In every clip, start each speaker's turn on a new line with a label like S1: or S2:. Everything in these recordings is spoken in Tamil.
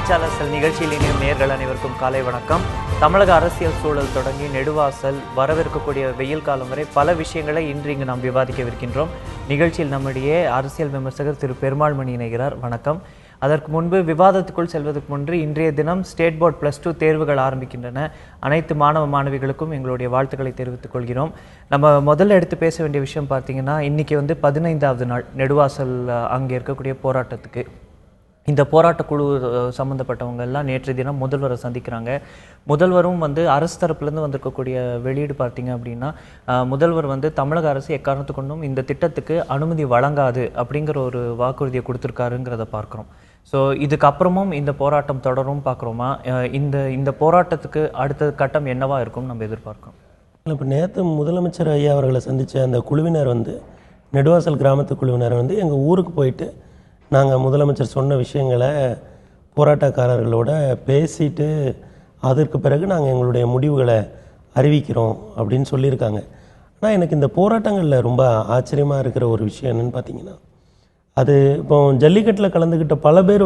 S1: பேச்சாளர் நிகழ்ச்சியில் இணையும் நேயர்கள் அனைவருக்கும் காலை வணக்கம். தமிழக அரசியல் சூழல் தொடங்கி நெடுவாசல் வரவிருக்கக்கூடிய வெயில் காலம் வரை பல விஷயங்களை இன்று இங்கு நாம் விவாதிக்கவிருக்கின்றோம். நிகழ்ச்சியில் நம்முடைய அரசியல் விமர்சகர் திரு பெருமாள் மணி இணைகிறார். வணக்கம். அதற்கு முன்பு விவாதத்துக்குள் செல்வதற்கு முன்பு இன்றைய தினம் ஸ்டேட் போர்ட் +2 தேர்வுகள் ஆரம்பிக்கின்றன. அனைத்து மாணவ மாணவிகளுக்கும் எங்களுடைய வாழ்த்துக்களை தெரிவித்துக் கொள்கிறோம். நம்ம முதல்ல எடுத்து பேச வேண்டிய விஷயம் பார்த்தீங்கன்னா, இன்னைக்கு 15வது நாள் நெடுவாசல் அங்கே இருக்கக்கூடிய போராட்டத்துக்கு. இந்த போராட்ட குழு சம்மந்தப்பட்டவங்க எல்லாம் நேற்று தினம் முதல்வரை சந்திக்கிறாங்க. முதல்வரும் அரசு தரப்புலேருந்து வந்திருக்கக்கூடிய வெளியீடு பார்த்தீங்க அப்படின்னா, முதல்வர் தமிழக அரசு எக்காரணத்து கொண்டும் இந்த திட்டத்துக்கு அனுமதி வழங்காது அப்படிங்கிற ஒரு வாக்குறுதியை கொடுத்துருக்காருங்கிறத பார்க்குறோம். ஸோ இதுக்கப்புறமும் இந்த போராட்டம் தொடரும் பார்க்குறோமா? இந்த போராட்டத்துக்கு அடுத்த கட்டம் என்னவா இருக்கும் நம்ம எதிர்பார்க்கிறோம்?
S2: இப்போ நேற்று முதலமைச்சர் ஐயா அவர்களை சந்தித்த அந்த குழுவினர் நெடுவாசல் கிராமத்து குழுவினர் எங்கள் ஊருக்கு போயிட்டு நாங்கள் முதலமைச்சர் சொன்ன விஷயங்களை போராட்டக்காரர்களோட பேசிட்டு அதற்கு பிறகு நாங்கள் எங்களுடைய முடிவுகளை அறிவிக்கிறோம் அப்படின்னு சொல்லியிருக்காங்க. ஆனால் எனக்கு இந்த போராட்டங்களில் ரொம்ப ஆச்சரியமாக இருக்கிற ஒரு விஷயம் என்னென்னு பார்த்தீங்கன்னா, அது இப்போ ஜல்லிக்கட்டில் கலந்துக்கிட்ட பல பேர்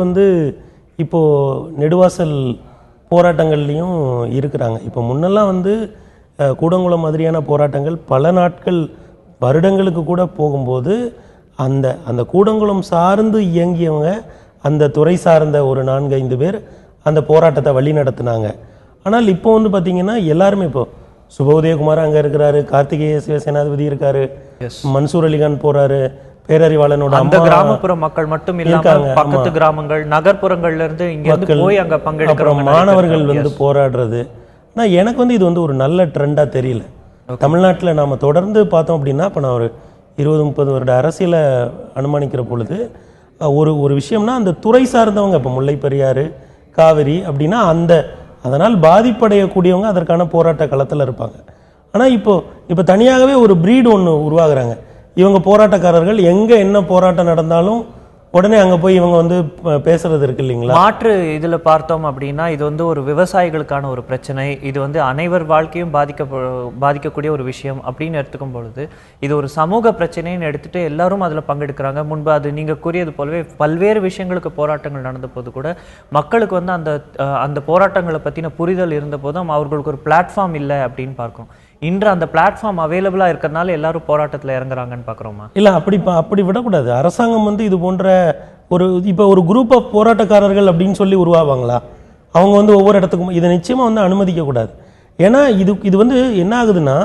S2: இப்போது நெடுவாசல் போராட்டங்கள்லேயும் இருக்கிறாங்க. இப்போ முன்னெல்லாம் கூடங்குளம் மாதிரியான போராட்டங்கள் பல நாட்கள் வருடங்களுக்கு கூட போகும்போது அந்த கூடங்குளம் சார்ந்து இயங்கியவங்க, அந்த துறை சார்ந்த ஒரு 4-5 பேர் அந்த போராட்டத்தை வழி நடத்தினாங்க. ஆனால் இப்போ பார்த்திங்கன்னா எல்லாருமே இப்போ சுபோதயகுமார் அங்கே இருக்கிறாரு, கார்த்திகேய சிவசேனாதிபதி இருக்காரு, மன்சூர் அலிகான் போறாரு, பேரறிவாளனோட
S1: அந்த கிராமப்புற மக்கள் மட்டும் இல்லாம பக்கத்து கிராமங்கள் நகர்ப்புறங்கள்ல இருந்து இங்க போய் அங்க பங்கெடுக்கிற
S2: மாணவர்கள் போராடுறது. ஆனால் எனக்கு இது ஒரு நல்ல ட்ரெண்டாக தெரியல. தமிழ்நாட்டில் நாம் தொடர்ந்து பார்த்தோம் அப்படின்னா, இப்போ நான் ஒரு 20-30 வருட அரசியலை அனுமானிக்கிற பொழுது ஒரு விஷயம்னா, அந்த துறை சார்ந்தவங்க இப்போ முல்லை பெரியாறு காவிரி அப்படின்னா அதனால் பாதிப்படையக்கூடியவங்க அதற்கான போராட்ட களத்தில் இருப்பாங்க. ஆனால் இப்போ தனியாகவே ஒரு பிரீடு ஒன்று உருவாகுறாங்க. இவங்க போராட்டக்காரர்கள் எங்கே என்ன போராட்டம் நடந்தாலும் உடனே அங்கே போய் இவங்க பேசுறது இருக்கு இல்லைங்களா?
S1: மாற்று இதில் பார்த்தோம் அப்படின்னா, இது ஒரு விவசாயிகளுக்கான ஒரு பிரச்சனை, இது அனைவர் வாழ்க்கையும் பாதிக்கக்கூடிய ஒரு விஷயம் அப்படின்னு எடுத்துக்கும் பொழுது இது ஒரு சமூக பிரச்சனைன்னு எடுத்துட்டு எல்லாரும் அதில் பங்கெடுக்கிறாங்க. முன்பு அது நீங்கள் கூறியது போலவே பல்வேறு விஷயங்களுக்கு போராட்டங்கள் நடந்த போது கூட மக்களுக்கு அந்த போராட்டங்களை பற்றின புரிதல் இருந்த போதும் அவர்களுக்கு ஒரு பிளாட்ஃபார்ம் இல்லை அப்படின்னு பார்க்கணும். இன்று அந்த பிளாட்ஃபார்ம் அவைலபிளாக இருக்கிறதுனால எல்லாரும் போராட்டத்தில் இறங்குறாங்கன்னு பார்க்குறோமா?
S2: இல்லை, அப்படி விடக்கூடாது. அரசாங்கம் இது போன்ற இப்போ ஒரு குரூப் ஆஃப் போராட்டக்காரர்கள் அப்படின்னு சொல்லி உருவாவாங்களா? அவங்க ஒவ்வொரு இடத்துக்கும் இதை நிச்சயமாக அனுமதிக்கக்கூடாது. ஏன்னா இது என்ன ஆகுதுன்னா,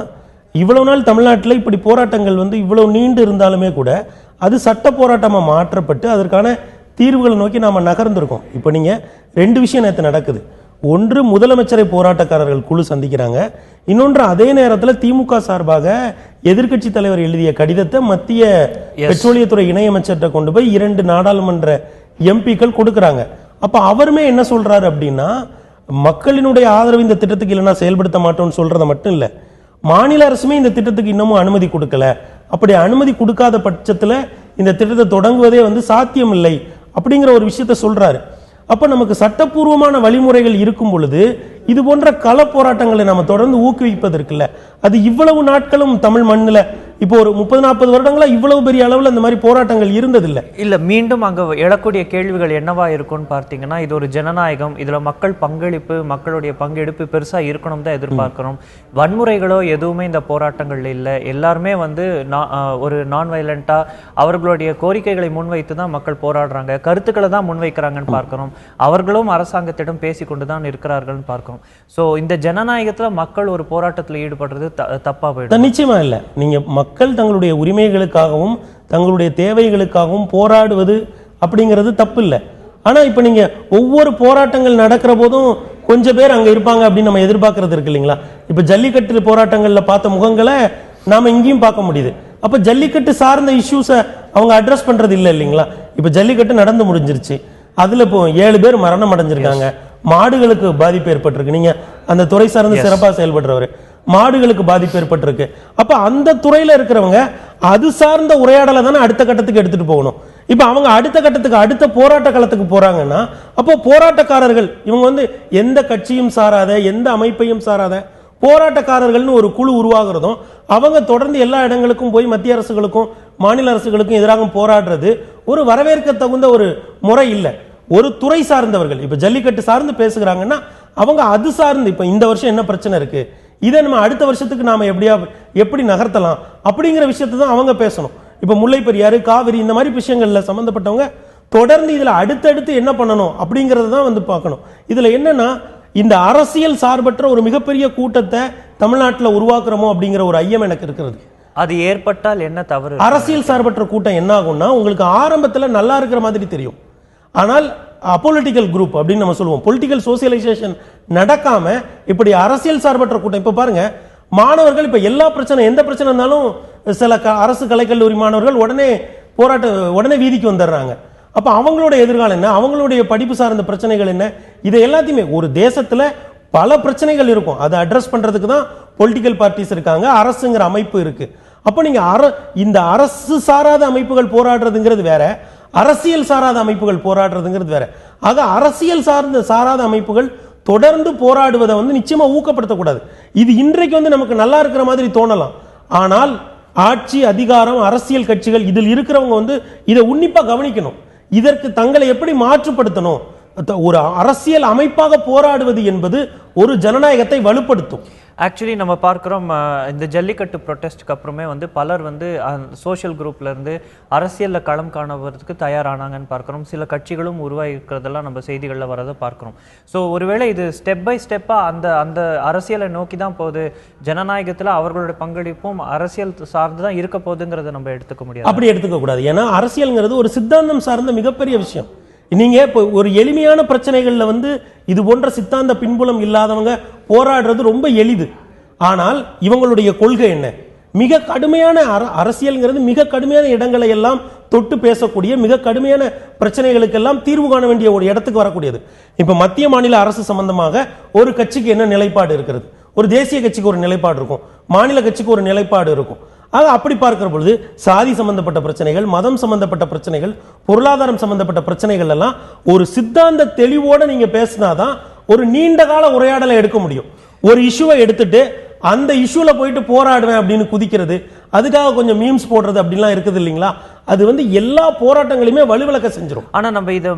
S2: இவ்வளவு நாள் தமிழ்நாட்டில் இப்படி போராட்டங்கள் இவ்வளவு நீண்டு இருந்தாலுமே கூட அது சட்ட போராட்டமாக மாற்றப்பட்டு அதற்கான தீர்வுகளை நோக்கி நாம் நகர்ந்திருக்கோம். இப்போ நீங்கள் 2 விஷயம் நேற்று நடக்குது. ஒன்று, முதலமைச்சரை போராட்டக்காரர்கள் குழு சந்திக்கிறாங்க. இன்னொன்று, அதே நேரத்தில் திமுக சார்பாக எதிர்க்கட்சி தலைவர் எழுதிய கடிதத்தை மத்திய பெட்ரோலியத்துறை இணையமைச்சர்கிட்ட கொண்டு போய் 2 நாடாளுமன்ற எம்பிக்கள் கொடுக்குறாங்க. அப்போ அவருமே என்ன சொல்றாரு அப்படின்னா, மக்களினுடைய ஆதரவு இந்த திட்டத்துக்கு இல்லைன்னா செயல்படுத்த மாட்டோம்னு சொல்றதை மட்டும் இல்லை, மாநில அரசுமே இந்த திட்டத்துக்கு இன்னமும் அனுமதி கொடுக்கல. அப்படி அனுமதி கொடுக்காத பட்சத்தில் இந்த திட்டத்தை தொடங்குவதே சாத்தியம் இல்லை அப்படிங்கிற ஒரு விஷயத்த சொல்றாரு. அப்ப நமக்கு சட்டப்பூர்வமான வழிமுறைகள் இருக்கும் பொழுது இது போன்ற கள போராட்டங்களை நம்ம தொடர்ந்து ஊக்குவிப்பதற்குல்ல. அது இவ்வளவு நாட்களும் தமிழ் மண்ணில் இப்போ ஒரு 30-40 வருடங்களா இவ்வளவு பெரிய அளவில் இந்த மாதிரி போராட்டங்கள் இருந்ததில்லை.
S1: இல்ல, மீண்டும் அங்க எழக்கூடிய கேள்விகள் என்னவா இருக்கும்னு பார்த்தீங்கன்னா, இது ஒரு ஜனநாயகம், இதுல மக்கள் பங்களிப்பு, மக்களுடைய பங்கெடுப்பு பெருசா இருக்கணும் தான் எதிர்பார்க்கிறோம். வன்முறைகளோ எதுவுமே இந்த போராட்டங்கள்ல இல்லை. எல்லாருமே ஒரு நான் வயலண்டா அவர்களுடைய கோரிக்கைகளை முன்வைத்து தான் மக்கள் போராடுறாங்க, கருத்துக்களை தான் முன்வைக்கிறாங்கன்னு பார்க்கிறோம். அவர்களும் அரசாங்கத்திடம் பேசிக்கொண்டு தான் இருக்கிறார்கள்னு பார்க்கிறோம். சோ இந்த ஜனநாயகத்துல மக்கள் ஒரு போராட்டத்தில் ஈடுபடுறது தப்பா போயிடும்?
S2: நிச்சயமா இல்லை. நீங்க மக்கள் தங்களுடைய உரிமைகளுக்காகவும் தங்களுடைய தேவைகளுக்காகவும் போராடுவது அப்படிங்கிறது தப்பு இல்லை. ஆனா இப்ப நீங்க ஒவ்வொரு போராட்டங்கள் நடக்கிற போதும் கொஞ்சம் பேர் அங்க இருப்பாங்க அப்படின்னு நம்ம எதிர்பார்க்கறது இருக்கு இல்லைங்களா? இப்ப ஜல்லிக்கட்டு போராட்டங்கள்ல பார்த்த முகங்களை நாம இங்கேயும் பார்க்க முடியுது. அப்ப ஜல்லிக்கட்டு சார்ந்த இஷ்யூஸை அவங்க அட்ரஸ் பண்றது இல்லை இல்லைங்களா? இப்ப ஜல்லிக்கட்டு நடந்து முடிஞ்சிருச்சு, அதுல இப்போ 7 பேர் மரணம் அடைஞ்சிருக்காங்க, மாடுகளுக்கு பாதிப்பு ஏற்பட்டிருக்கு. நீங்க அந்த துறை சார்ந்து சிறப்பாக செயல்படுறவர், மாடுகளுக்கு பாதிப்பு ஏற்பட்டிருக்கு. அப்ப அந்த துறையில இருக்கிறவங்க அது சார்ந்த உரையாடலை தானே அடுத்த கட்டத்துக்கு எடுத்துட்டு போகணும். இப்ப அவங்க அடுத்த கட்டத்துக்கு அடுத்த போராட்ட களத்துக்கு போறாங்கன்னா, அப்போ போராட்டக்காரர்கள் இவங்க எந்த கட்சியும் சாராத, எந்த அமைப்பையும் சாராத போராட்டக்காரர்கள்னு ஒரு குழு உருவாகிறதும், அவங்க தொடர்ந்து எல்லா இடங்களுக்கும் போய் மத்திய அரசுகளுக்கும் மாநில அரசுகளுக்கும் எதிராக போராடுறது ஒரு வரவேற்க தகுந்த ஒரு முறை இல்லை. ஒரு துறை சார்ந்தவர்கள் இப்ப ஜல்லிக்கட்டு சார்ந்து பேசுகிறாங்கன்னா அவங்க அது சார்ந்து இப்ப இந்த வருஷம் என்ன பிரச்சனை இருக்கு, இதை நம்ம அடுத்த வருஷத்துக்கு நாம எப்படி நகர்த்தலாம் அப்படிங்கிற விஷயத்தை தான் அவங்க பேசணும். இப்ப முல்லை பெரியாறு, காவிரி இந்த மாதிரி விஷயங்கள்ல சம்பந்தப்பட்டவங்க தொடர்ந்து இதுல அடுத்தடுத்து என்ன பண்ணணும் அப்படிங்கறது தான் வந்து பார்க்கணும். இதுல என்னன்னா இந்த அரசியல் சார்பற்ற ஒரு மிகப்பெரிய கூட்டத்தை தமிழ்நாட்டில் உருவாக்குறோமோ அப்படிங்கிற ஒரு ஐயம் எனக்கு இருக்கிறது.
S1: அது ஏற்பட்டால் என்ன தவறு?
S2: அரசியல் சார்பற்ற கூட்டம் என்ன ஆகும்னா உங்களுக்கு ஆரம்பத்துல நல்லா இருக்கிற மாதிரி தெரியும், ஆனால் அப்பொலிட்டிக்கல் குரூப் அப்படின்னு நம்ம சொல்லுவோம், பொலிட்டிக்கல் சோசியலைசேஷன் நடக்காம இப்படி அரசியல் சார்பற்ற கூட்டம். இப்ப பாருங்க, மாணவர்கள் இப்ப எல்லா பிரச்சனை எந்த பிரச்சனை இருந்தாலும் சில அரசு கலைக்கல்லூரி மாணவர்கள் உடனே வீதிக்கு வந்துடுறாங்க. அப்ப அவங்களோட எதிர்காலம் என்ன, அவங்களுடைய படிப்பு சார்ந்த பிரச்சனைகள் என்ன, இதை எல்லாத்தையுமே ஒரு தேசத்துல பல பிரச்சனைகள் இருக்கும், அதை அட்ரஸ் பண்றதுக்கு தான் பொலிட்டிக்கல் பார்ட்டிஸ் இருக்காங்க, அரசுங்கிற அமைப்பு இருக்கு. அப்ப நீங்க இந்த அரசு சாராத அமைப்புகள் போராடுறதுங்கிறது வேற, அரசியல் சாராத அமைப்புகள் போராடுறதுங்கிறது வேற. ஆக அரசியல் சாராத அமைப்புகள் தொடர்ந்து போராடுவதை வந்து நிச்சயமா ஊக்கப்படுத்தக்கூடாது. இது இன்றைக்கு வந்து நமக்கு நல்லா இருக்கிற மாதிரி தோணலாம், ஆனால் ஆட்சி அதிகாரம் அரசியல் கட்சிகள் இதில் இருக்கிறவங்க வந்து இதை உன்னிப்பா கவனிக்கணும். இதற்கு தங்களை எப்படி மாற்றுப்படுத்தணும், ஒரு அரசியல் அமைப்பாக போராடுவது என்பது ஒரு ஜனநாயகத்தை வலுப்படுத்தும்.
S1: ஆக்சுவலி நம்ம பார்க்குறோம், இந்த ஜல்லிக்கட்டு ப்ரொட்டஸ்ட்டுக்கு அப்புறமே வந்து பலர் வந்து சோஷியல் குரூப்ல இருந்து அரசியலில் களம் காணவதற்கு தயாரானாங்கன்னு பார்க்குறோம். சில கட்சிகளும் உருவாகி இருக்கிறதெல்லாம் நம்ம செய்திகளில் வரதை பார்க்குறோம். ஸோ ஒருவேளை இது ஸ்டெப் பை ஸ்டெப்பாக அந்த அரசியலை நோக்கி தான் போகுது, ஜனநாயகத்தில் அவர்களுடைய பங்களிப்பும் அரசியல் சார்ந்து தான் இருக்க போகுதுங்கிறத நம்ம எடுத்துக்க முடியாது.
S2: அப்படி எடுத்துக்க கூடாது. ஏன்னா அரசியல்ங்கிறது ஒரு சித்தாந்தம் சார்ந்த மிகப்பெரிய விஷயம். நீங்க இப்போ ஒரு எளிமையான பிரச்சனைகள்ல வந்து இது போன்ற சித்தாந்த பின்புலம் இல்லாதவங்க போராடுறது ரொம்ப எளிது. ஆனால் இவங்களுடைய கொள்கை என்ன, மிக கடுமையான அரசியல்ங்கிறது மிக கடுமையான இடங்களை எல்லாம் தொட்டு பேசக்கூடிய, மிக கடுமையான பிரச்சனைகளுக்கெல்லாம் தீர்வு காண வேண்டிய ஒரு இடத்துக்கு வரக்கூடியது. இப்ப மத்திய மாநில அரசு சம்பந்தமாக ஒரு கட்சிக்கு என்ன நிலைப்பாடு இருக்கிறது, ஒரு தேசிய கட்சிக்கு ஒரு நிலைப்பாடு இருக்கும், மாநில கட்சிக்கு ஒரு நிலைப்பாடு இருக்கும். ஆக அப்படி பார்க்கிற பொழுது சாதி சம்பந்தப்பட்ட பிரச்சனைகள், மதம் சம்பந்தப்பட்ட பிரச்சனைகள், பொருளாதாரம் சம்பந்தப்பட்ட பிரச்சனைகள் எல்லாம் ஒரு சித்தாந்த தெளிவோட நீங்க பேசினாதான் ஒரு நீண்ட கால உரையாடலை எடுக்க முடியும். ஒரு இஷ்யூவை எடுத்துட்டு அந்த இஷ்யூல போயிட்டு போராடுவேன் அப்படின்னு குதிக்கிறது, அதுக்காக கொஞ்சம் மீம்ஸ் போடுறது அப்படிலாம் இருக்குது இல்லைங்களா, அது வந்து எல்லா போராட்டங்களையுமே வலுவிளக்க செஞ்சிடும்.
S1: ஆனா நம்ம இதை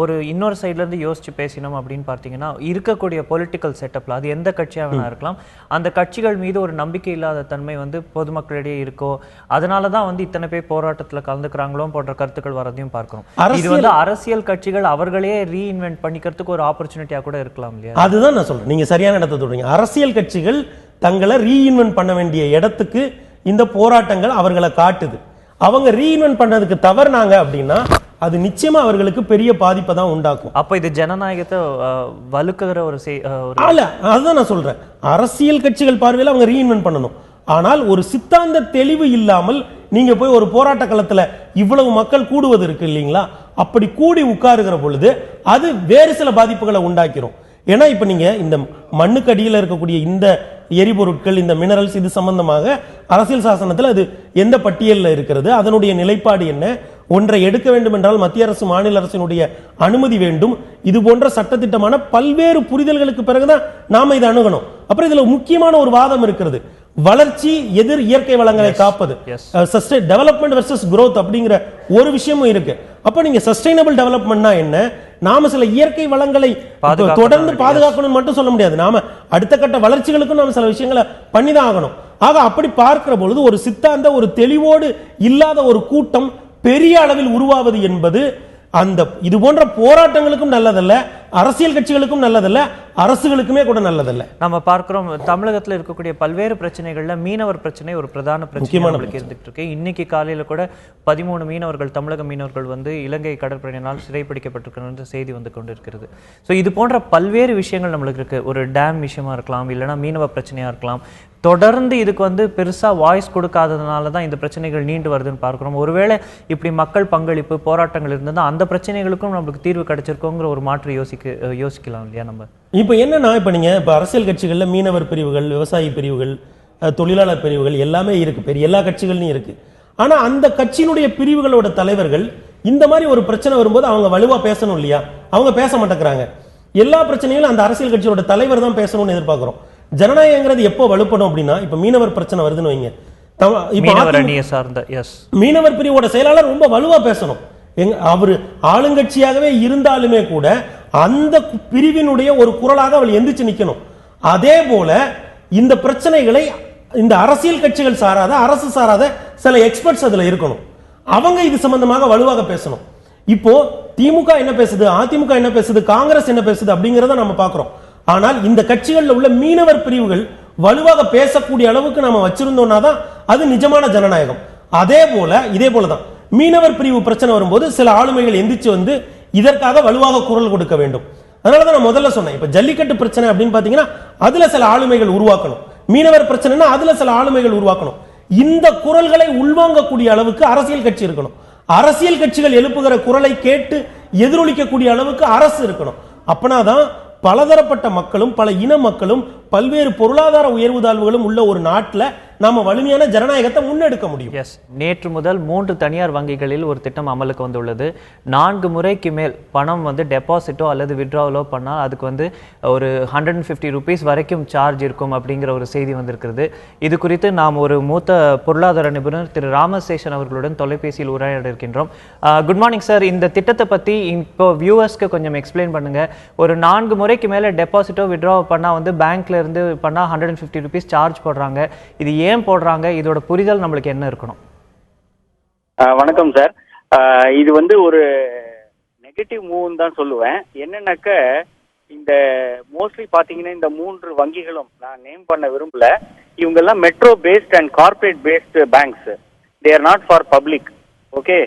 S1: ஒரு இன்னொரு சைட்ல இருந்து யோசிச்சு பேசினோம் அப்படின்னு பார்த்தீங்கன்னா, இருக்கக்கூடிய பொலிட்டிக்கல் செட்டப்ல அது எந்த கட்சியாக வேணா இருக்கலாம், அந்த கட்சிகள் மீது ஒரு நம்பிக்கை இல்லாத தன்மை வந்து பொதுமக்களிடையே இருக்கோ, அதனாலதான் வந்து இத்தனை பேர் போராட்டத்தில் கலந்துக்கிறாங்களோ போன்ற கருத்துக்கள் வரதையும் பார்க்கிறோம். இது வந்து அரசியல் கட்சிகள் அவர்களே ரீஇன்வென்ட் பண்ணிக்கிறதுக்கு ஒரு ஆப்பர்ச்சுனிட்டியா கூட இருக்கலாம் இல்லையா?
S2: அதுதான் நான் சொல்றேன், நீங்க சரியான இடத்தை சொல்றீங்க. அரசியல் கட்சிகள் தங்களை ரீஇன்வென்ட் பண்ண வேண்டிய இடத்துக்கு இந்த போராட்டங்கள் அவர்களை காட்டுது. அவங்க ரீஇன்வென்ட் பண்ணதுக்கு தவறுனாங்க அப்படின்னா அது நிச்சயமா அவர்களுக்கு பெரிய பாதிப்பை தான் உண்டாக்கும்.
S1: அப்ப இது ஜனநாயகத்தை வலுக்குற ஒரு
S2: அதுதான் நான் சொல்றேன், அரசியல் கட்சிகள் பார்வையில் அவங்க ரீஇன்வென்ட் பண்ணணும். ஆனால் ஒரு சித்தாந்த தெளிவு இல்லாமல் நீங்க போய் ஒரு போராட்ட களத்துல இவ்வளவு மக்கள் கூடுவது இருக்கு இல்லைங்களா, அப்படி கூடி உட்காருகிற பொழுது அது வேறு சில பாதிப்புகளை உண்டாக்கிறோம். ஏன்னா இப்ப நீங்க இந்த மண்ணுக்கு அடியில் இருக்கக்கூடிய இந்த எரிபொருட்கள், இந்த மினரல்ஸ், இது சம்பந்தமாக அரசியல் சாசனத்தில் அது எந்த பட்டியலில் இருக்கிறது, அதனுடைய நிலைப்பாடு என்ன, ஒன்றை எடுக்க வேண்டும் என்றால் மத்திய அரசு மாநில அரசினுடைய அனுமதி வேண்டும், இது போன்ற சட்டத்திட்டமான பல்வேறு புரிதல்களுக்கு பிறகுதான் நாம இதை அணுகணும். அப்புறம் இதுல முக்கியமான ஒரு வாதம் இருக்கிறது, வளர்ச்சி எதிர் இயற்கை வளங்களை காப்பது, டெவலப்மெண்ட் வெர்சஸ் growth அப்படிங்கிற ஒரு விஷயமும் இருக்கு. அப்ப நீங்க சஸ்டைனபிள் டெவலப்மெண்ட்னா என்ன, நாம சில இயற்கை வளங்களை தொடர்ந்து பாதுகாக்கணும் மட்டும் சொல்ல முடியாது, நாம அடுத்த கட்ட வளர்ச்சிகளுக்கும் நாம சில விஷயங்களை பண்ணிதான் ஆகணும். ஆக அப்படி பார்க்கிற பொழுது ஒரு சித்தாந்த ஒரு தெளிவோடு இல்லாத ஒரு கூட்டம் பெரிய அளவில் உருவாவது என்பது அந்த இது போன்ற போராட்டங்களுக்கும் நல்லதல்ல, அரசியல் கட்சிகளுக்கும் நல்லதல்ல, அரசுகளுக்குமே கூட நல்லதல்ல.
S1: நம்ம பார்க்கிறோம் தமிழகத்தில் இருக்கக்கூடிய பல்வேறு பிரச்சனைகள்ல மீனவர் பிரச்சனை ஒரு பிரதான பிரச்சனை இருந்துட்டு இருக்கு. இன்னைக்கு காலையில கூட 13 மீனவர்கள், தமிழக மீனவர்கள் வந்து இலங்கை கடற்படையினால் சிறைப்பிடிக்கப்பட்டிருக்கிற செய்தி வந்து கொண்டிருக்கிறது. ஸோ இது போன்ற பல்வேறு விஷயங்கள் நம்மளுக்கு இருக்கு. ஒரு டேம் விஷயமா இருக்கலாம், இல்லைன்னா மீனவ பிரச்சனையா இருக்கலாம். தொடர்ந்து இதுக்கு வந்து பெருசா வாய்ஸ் கொடுக்காததுனால தான் இந்த பிரச்சனைகள் நீண்டு வருதுன்னு பார்க்கிறோம். ஒருவேளை இப்படி மக்கள் பங்களிப்பு போராட்டங்கள் இருந்தது அந்த பிரச்சனைகளுக்கும் நம்மளுக்கு தீர்வு கிடைச்சிருக்கோங்கிற ஒரு மாற்று யோசிக்கலாம் இல்லையா? நம்ம
S2: இப்போ என்னன்னா, இப்போ நீங்க இப்போ அரசியல் கட்சிகள்ல மீனவர் பிரிவுகள், விவசாயி பிரிவுகள், தொழிலாளர் பிரிவுகள் எல்லாமே இருக்கு, பெரிய எல்லா கட்சிகள்லையும் இருக்கு. ஆனா அந்த கட்சியினுடைய பிரிவுகளோட தலைவர்கள் இந்த மாதிரி ஒரு பிரச்சனை வரும்போது அவங்க வலுவா பேசணும் இல்லையா, அவங்க பேச மாட்டேங்கிறாங்க. எல்லா பிரச்சனைகளும் அந்த அரசியல் கட்சியோட தலைவர் தான் பேசணும்னு எதிர்பார்க்கிறோம். ஜனநாயகங்கிறது எப்போ வலுப்படும் அப்படின்னா, இப்ப மீனவர் பிரச்சனை வருதுன்னு வைங்க,
S1: மீனவர் பிரிவோட செயலாளர்
S2: ரொம்ப வலுவா பேசணும். அவர் ஆளுங்கட்சியாகவே இருந்தாலுமே கூட அந்த பிரிவினுடைய ஒரு குரலாக அவள் எந்திரிச்சு நிக்கணும். அதே போல இந்த பிரச்சனைகளை இந்த அரசியல் கட்சிகள் சாராத, அரசு சாராத சில எக்ஸ்பர்ட்ஸ் அதுல இருக்கணும். அவங்க இது சம்பந்தமாக வலுவாக பேசணும். இப்போ திமுக என்ன பேசுது, அதிமுக என்ன பேசுது, காங்கிரஸ் என்ன பேசுது அப்படிங்கறத நம்ம பார்க்கிறோம். ஆனால் இந்த கட்சிகளில் உள்ள மீனவர் பிரிவுகள் வலுவாக பேசக்கூடிய அளவுக்கு நாம வச்சிருந்தோம்னா தான் அது நிஜமான ஜனநாயகம். இதே போலதான் மீனவர் பிரிவு பிரச்சனை வரும்போது சில ஆளுமைகள் எந்திரிச்சு வந்து இதற்காக வலுவாக குரல் கொடுக்க வேண்டும். அதனாலதான் நான் முதல்ல சொன்னேன், இப்ப ஜல்லிக்கட்டு பிரச்சனை அப்படின்னு பாத்தீங்கன்னா அதுல சில ஆளுமைகள் உருவாக்கணும். மீனவர் பிரச்சனைனா அதுல சில ஆளுமைகள் உருவாக்கணும். இந்த குரல்களை உள்வாங்கக்கூடிய அளவுக்கு அரசியல் கட்சி இருக்கணும். அரசியல் கட்சிகள் எழுப்புகிற குரலை கேட்டு எதிரொலிக்கக்கூடிய அளவுக்கு அரசு இருக்கணும். அப்பனாதான் பலதரப்பட்ட மக்களும் பல இன மக்களும் பல்வேறு பொருளாதார உயர்வு தாழ்வுகளும் உள்ள ஒரு நாட்டில் நாம வலிமையான ஜனநாயகத்தை முன்னெடுக்க முடியும்.
S1: எஸ், நேற்று முதல் 3 தனியார் வங்கிகளில் ஒரு திட்டம் அமலுக்கு வந்துள்ளது. 4 முறைக்கு மேல் பணம் வந்து டெபாசிட்டோ அல்லது வித்ட்ராவலோ பண்ணால் அதுக்கு வந்து ஒரு 150 rupees வரைக்கும் சார்ஜ் இருக்கும் அப்படிங்கிற ஒரு செய்தி வந்திருக்கிறது. இது குறித்து நாம் ஒரு மூத்த பொருளாதார நிபுணர் திரு ராமசேஷன் அவர்களுடன் தொலைபேசியில் உரையாட இருக்கின்றோம். Good morning sir. இந்த திட்டத்தை பற்றி இப்போ வியூவர்ஸ்க்கு கொஞ்சம் எக்ஸ்பிளைன் பண்ணுங்க. ஒரு 4 முறைக்கு மேலே டெபாசிட்டோ வித்ட்ரா பண்ணால் வந்து பேங்க்ல இருந்து பண்ணால் 150 rupees சார்ஜ் போடுறாங்க. இது ஏன் போடுறாங்க? இதோட புரிதல் நம்மளுக்கு என்ன இருக்கணும்?
S3: வணக்கம் சார். இது வந்து ஒரு நெகட்டிவ் மூவ்னு தான் சொல்லுவேன். என்னன்னாக்க இந்த மோஸ்ட்லி பாத்தீங்கன்னா இந்த 3 வங்கிகளும் நான் நேம் பண்ண விரும்பல. இவங்க எல்லாம் metro based and corporate based banks. They are not for public. Okay,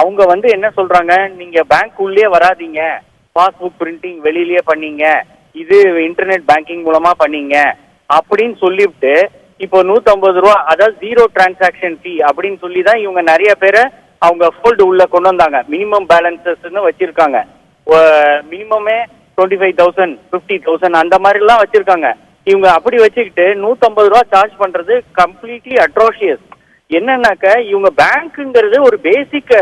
S3: அவங்க வந்து என்ன சொல்றாங்க, நீங்க பேங்க் உள்ளே வராதீங்க, பாஸ்புக் பிரிண்டிங் வெளியிலேயே பண்ணீங்க, இது இன்டர்நெட் பேங்கிங் மூலமா பண்ணீங்க அப்படின்னு சொல்லிவிட்டு இப்போ 150 ரூபா, அதாவது 0 டிரான்சாக்ஷன் ஃபீ அப்படின்னு சொல்லி தான் இவங்க நிறைய பேரை அவங்க ஃபோல்டு உள்ள கொண்டு வந்தாங்க. மினிமம் பேலன்சஸ்ன்னு வச்சிருக்காங்க. மினிமமே 25,000 50,000 அந்த மாதிரி எல்லாம் வச்சிருக்காங்க. இவங்க அப்படி வச்சுக்கிட்டு 150 ரூபா சார்ஜ் பண்றது கம்ப்ளீட்லி அட்ரோஷியஸ். என்னன்னாக்க இவங்க பேங்க்குங்கிறது ஒரு பேசிக்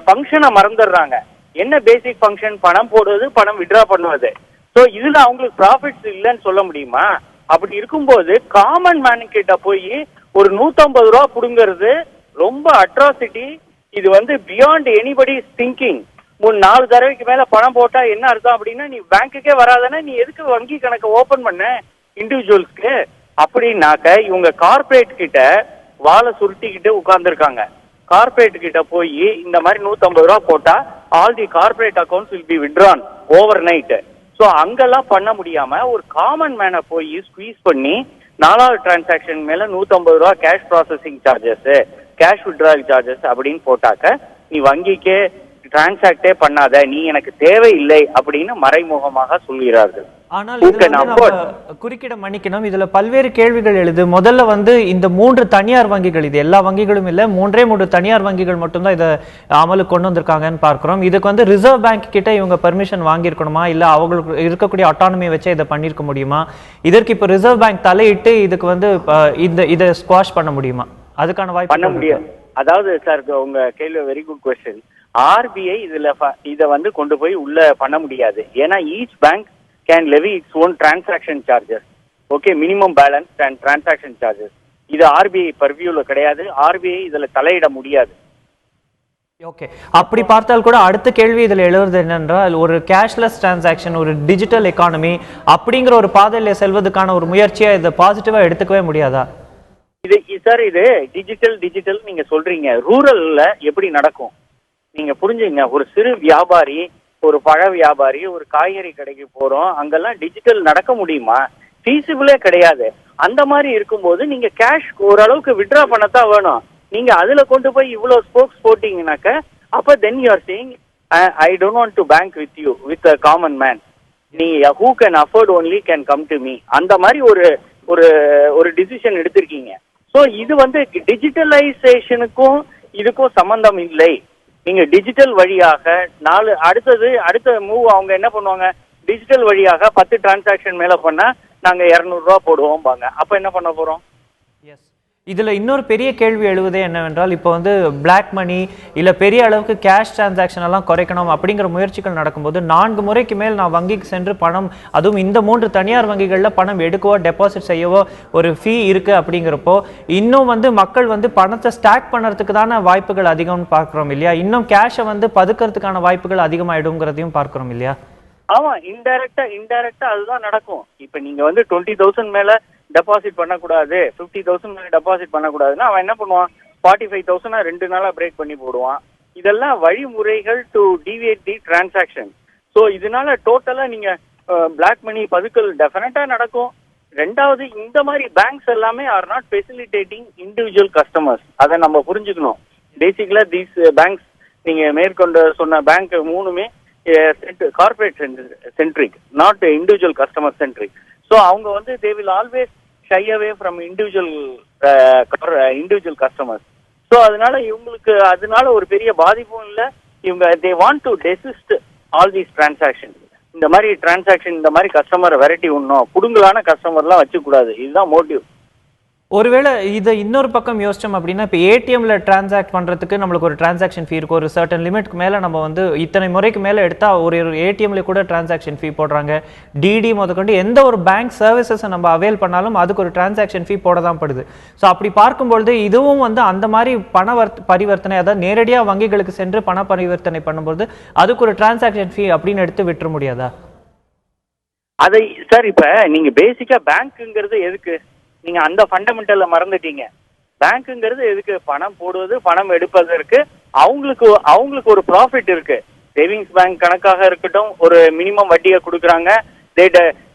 S3: ஃபங்க்ஷனை மறந்துடுறாங்க. என்ன பேசிக் ஃபங்க்ஷன்? பணம் போடுவது, பணம் வித்ட்ரா பண்ணுவது. ஸோ இதுல அவங்களுக்கு ப்ராஃபிட்ஸ் இல்லைன்னு சொல்ல முடியுமா? அப்படி இருக்கும்போது காமன் மேன் கிட்ட போய் ஒரு 150 ரூபா புடுங்கிறது ரொம்ப அட்ராசிட்டி. இது வந்து பியாண்ட் எனிபடி திங்கிங். 4 தடவைக்கு மேல பணம் போட்டா என்ன அர்த்தம் அப்படின்னா, நீ பேங்க்குக்கே வராதானே, நீ எதுக்கு வங்கி கணக்கை ஓபன் பண்ண இண்டிவிஜுவல்ஸ்க்கு? அப்படின்னாக்க இவங்க கார்பரேட் கிட்ட வாழை சுருட்டிக்கிட்டு உட்கார்ந்துருக்காங்க. கார்பரேட் கிட்ட போய் இந்த மாதிரி 150 ரூபா போட்டா all the corporate accounts will be withdrawn over night. So அங்கெல்லாம் பண்ண முடியாம ஒரு காமன் மேனை போய் ஸ்குவீஸ் பண்ணி 4வது டிரான்சாக்ஷன் மேல 150 ரூபா cash processing charges, cash withdrawal charges அப்படின்னு போட்டாக்க நீ வங்கிக்கே டிரான்சாக்டே பண்ணாத, நீ எனக்கு தேவையில்லை அப்படின்னு மறைமுகமாக சொல்கிறார்கள்.
S1: ஆனால் குறுக்கிட மன்னிக்கணும், இதுல பல்வேறு கேள்விகள் எழுது. முதல்ல வந்து இந்த 3 தனியார் வங்கிகள், இது எல்லா வங்கிகளும் இல்ல, 3 தனியார் வங்கிகள் மட்டும்தான் இதை அமலுக்கு கொண்டு வந்திருக்காங்கன்னு பார்க்கிறோம். இதுக்கு வந்து ரிசர்வ் பேங்க் கிட்ட இவங்க பெர்மிஷன் வாங்கியிருக்கணுமா, இல்ல அவங்களுக்கு இருக்கக்கூடிய அட்டானமி வச்சு இதை பண்ணிருக்க முடியுமா? இதற்கு இப்ப ரிசர்வ் பேங்க் தலையிட்டு இதுக்கு வந்து இதை ஸ்குவாஷ் பண்ண முடியுமா? அதுக்கான வாய்ப்பு
S3: பண்ண முடியும். அதாவது சார், உங்க கேள்வி வெரி குட் கொஸ்டின். ஆர்பிஐ இதை வந்து கொண்டு போய் உள்ள பண்ண முடியாது. ஏன்னா each bank can levy its own transaction charges. Okay, minimum balance and transaction charges. இது ஆர்பிஐ பர்வியூல கிடையாது. ஆர்பிஐ இதுல தலையிட முடியாது.
S1: ஓகே, அப்படி பார்த்தால் கூட அடுத்த கேள்வி இதுல எழுவது என்னென்றால், ஒரு கேஷ்லெஸ் டிரான்சாக்ஷன், ஒரு டிஜிட்டல் எக்கானமி அப்படிங்கிற ஒரு பாதையில செல்வதற்கான ஒரு முயற்சியா இதை பாசிட்டிவா எடுத்துக்கவே முடியாதா?
S3: இது சார், இது டிஜிட்டல் நீங்க சொல்றீங்க. ரூரல்ல எப்படி நடக்கும் நீங்க புரிஞ்சுங்க. ஒரு சிறு வியாபாரி, ஒரு பழ வியாபாரி, ஒரு காய்கறி கடைக்கு போறோம், அங்கெல்லாம் டிஜிட்டல் நடக்க முடியுமா? ஃபீஸிபிளே கிடையாது. அந்த மாதிரி இருக்கும்போது நீங்க கேஷ் ஓரளவுக்கு வித்ட்ரா பண்ணத்தான் வேணும். நீங்க அதுல கொண்டு போய் இவ்வளவு ஸ்போக்ஸ் போட்டீங்கன்னாக்க அப்ப then you are saying I don't want to bank with you, with a common man. நீ who can afford only can come to me. அந்த மாதிரி ஒரு டிசிஷன் எடுத்திருக்கீங்க. ஸோ இது வந்து டிஜிட்டலைசேஷனுக்கும் இதுக்கும் சம்பந்தம் இல்லை. நீங்க டிஜிட்டல் வழியாக அடுத்த மூவ் அவங்க என்ன பண்ணுவாங்க, டிஜிட்டல் வழியாக 10 டிரான்சாக்ஷன் மேல பண்ணா நாங்க 200 ரூபா போடுவோம் பாங்க. அப்ப என்ன பண்ண போறோம்?
S1: எஸ், இதுல இன்னொரு பெரிய கேள்வி எழுவதே என்னவென்றால், இப்போ வந்து பிளாக் மணி இல்ல பெரிய அளவுக்கு கேஷ் டிரான்சாக்ஷன் எல்லாம் குறைக்கணும் அப்படிங்கிற முயற்சிகள் நடக்கும்போது 4 முறைக்கு மேல் நான் வங்கிக்கு சென்று பணம், அதுவும் இந்த 3 தனியார் வங்கிகள்ல பணம் எடுக்கவோ டெபாசிட் செய்யவோ ஒரு ஃபீ இருக்கு அப்படிங்கிறப்போ இன்னும் வந்து மக்கள் வந்து பணத்தை ஸ்டாக் பண்ணுறதுக்கு தானே வாய்ப்புகள் அதிகம்னு பார்க்குறோம் இல்லையா? இன்னும் கேஷை வந்து பதுக்கிறதுக்கான வாய்ப்புகள் அதிகமாயிடுங்கிறதையும் பார்க்குறோம் இல்லையா?
S3: ஆமா, இன்டைரக்டா அதுதான் நடக்கும். இப்ப நீங்க வந்து 20,000 மேல டெபாசிட் பண்ணக்கூடாது, 50,000 மேல டெபாசிட் பண்ணக்கூடாதுன்னா அவன் என்ன பண்ணுவான், 45,000 2 நாளா பிரேக் பண்ணி போடுவான். இதெல்லாம் வழிமுறைகள் to deviate the transaction. So இதனால டோட்டலா நீங்க பிளாக் மணி பதுக்கல் டெஃபினட்டா நடக்கும். ரெண்டாவது, இந்த மாதிரி பேங்க்ஸ் எல்லாமே are not facilitating individual customers. அதை நம்ம புரிஞ்சுக்கணும். பேசிக்கலா தீஸ் பேங்க்ஸ், நீங்க மேற்கொண்டு சொன்ன பேங்க் 3மே corporate centric, not individual customer centric. So அவங்க வந்து they will always shy away from individual customers. So அதனால ஒரு பெரிய பாதிப்பும் இல்லை. இவங்க they want to desist all these transaction. இந்த மாதிரி கஸ்டமரை வெரைட்டி விடணும், புடுங்கலான கஸ்டமர்லாம் வச்சுக்கூடாது. இதுதான் மோட்டிவ்.
S1: ஒருவேளை இதை இன்னொரு பக்கம் யோசிச்சோம் அப்படின்னா, இப்போ ஏடிஎம்ல டிரான்சாக்ட் பண்றதுக்கு நம்மளுக்கு ஒரு டிரான்சாக்ஷன் ஃபீ இருக்கும். ஒரு சர்டன் லிமிட்க்கு மேல நம்ம வந்து இத்தனை முறைக்கு மேல எடுத்தா ஒரு ஏடிஎம்ல கூட டிரான்சாக்ஷன் ஃபீ போடுறாங்க. டிடி முதற்கொண்டு எந்த ஒரு பேங்க் சர்வீசஸை நம்ம அவைல் பண்ணாலும் அதுக்கு ஒரு டிரான்சாக்ஷன் ஃபீ போட தான் படுது. ஸோ அப்படி பார்க்கும்பொழுது இதுவும் வந்து அந்த மாதிரி பரிவர்த்தனை, அதாவது நேரடியாக வங்கிகளுக்கு சென்று பண பரிவர்த்தனை பண்ணும்போது அதுக்கு ஒரு டிரான்சாக்ஷன் ஃபீ அப்படின்னு எடுத்து விட்டுற முடியாதா?
S3: அதை சார், இப்ப நீங்க பேசிக்கா பேங்க்குங்கிறது எதுக்கு, நீங்க அந்த ஃபண்டமெண்டல்ல மறந்துட்டீங்க. பேங்க்குங்கிறது எதுக்கு, பணம் போடுவது, பணம் எடுப்பதற்கு. அவங்களுக்கு ஒரு ப்ராஃபிட் இருக்கு. சேவிங்ஸ் பேங்க் கணக்காக இருக்கட்டும், ஒரு மினிமம் வட்டியை கொடுக்குறாங்க.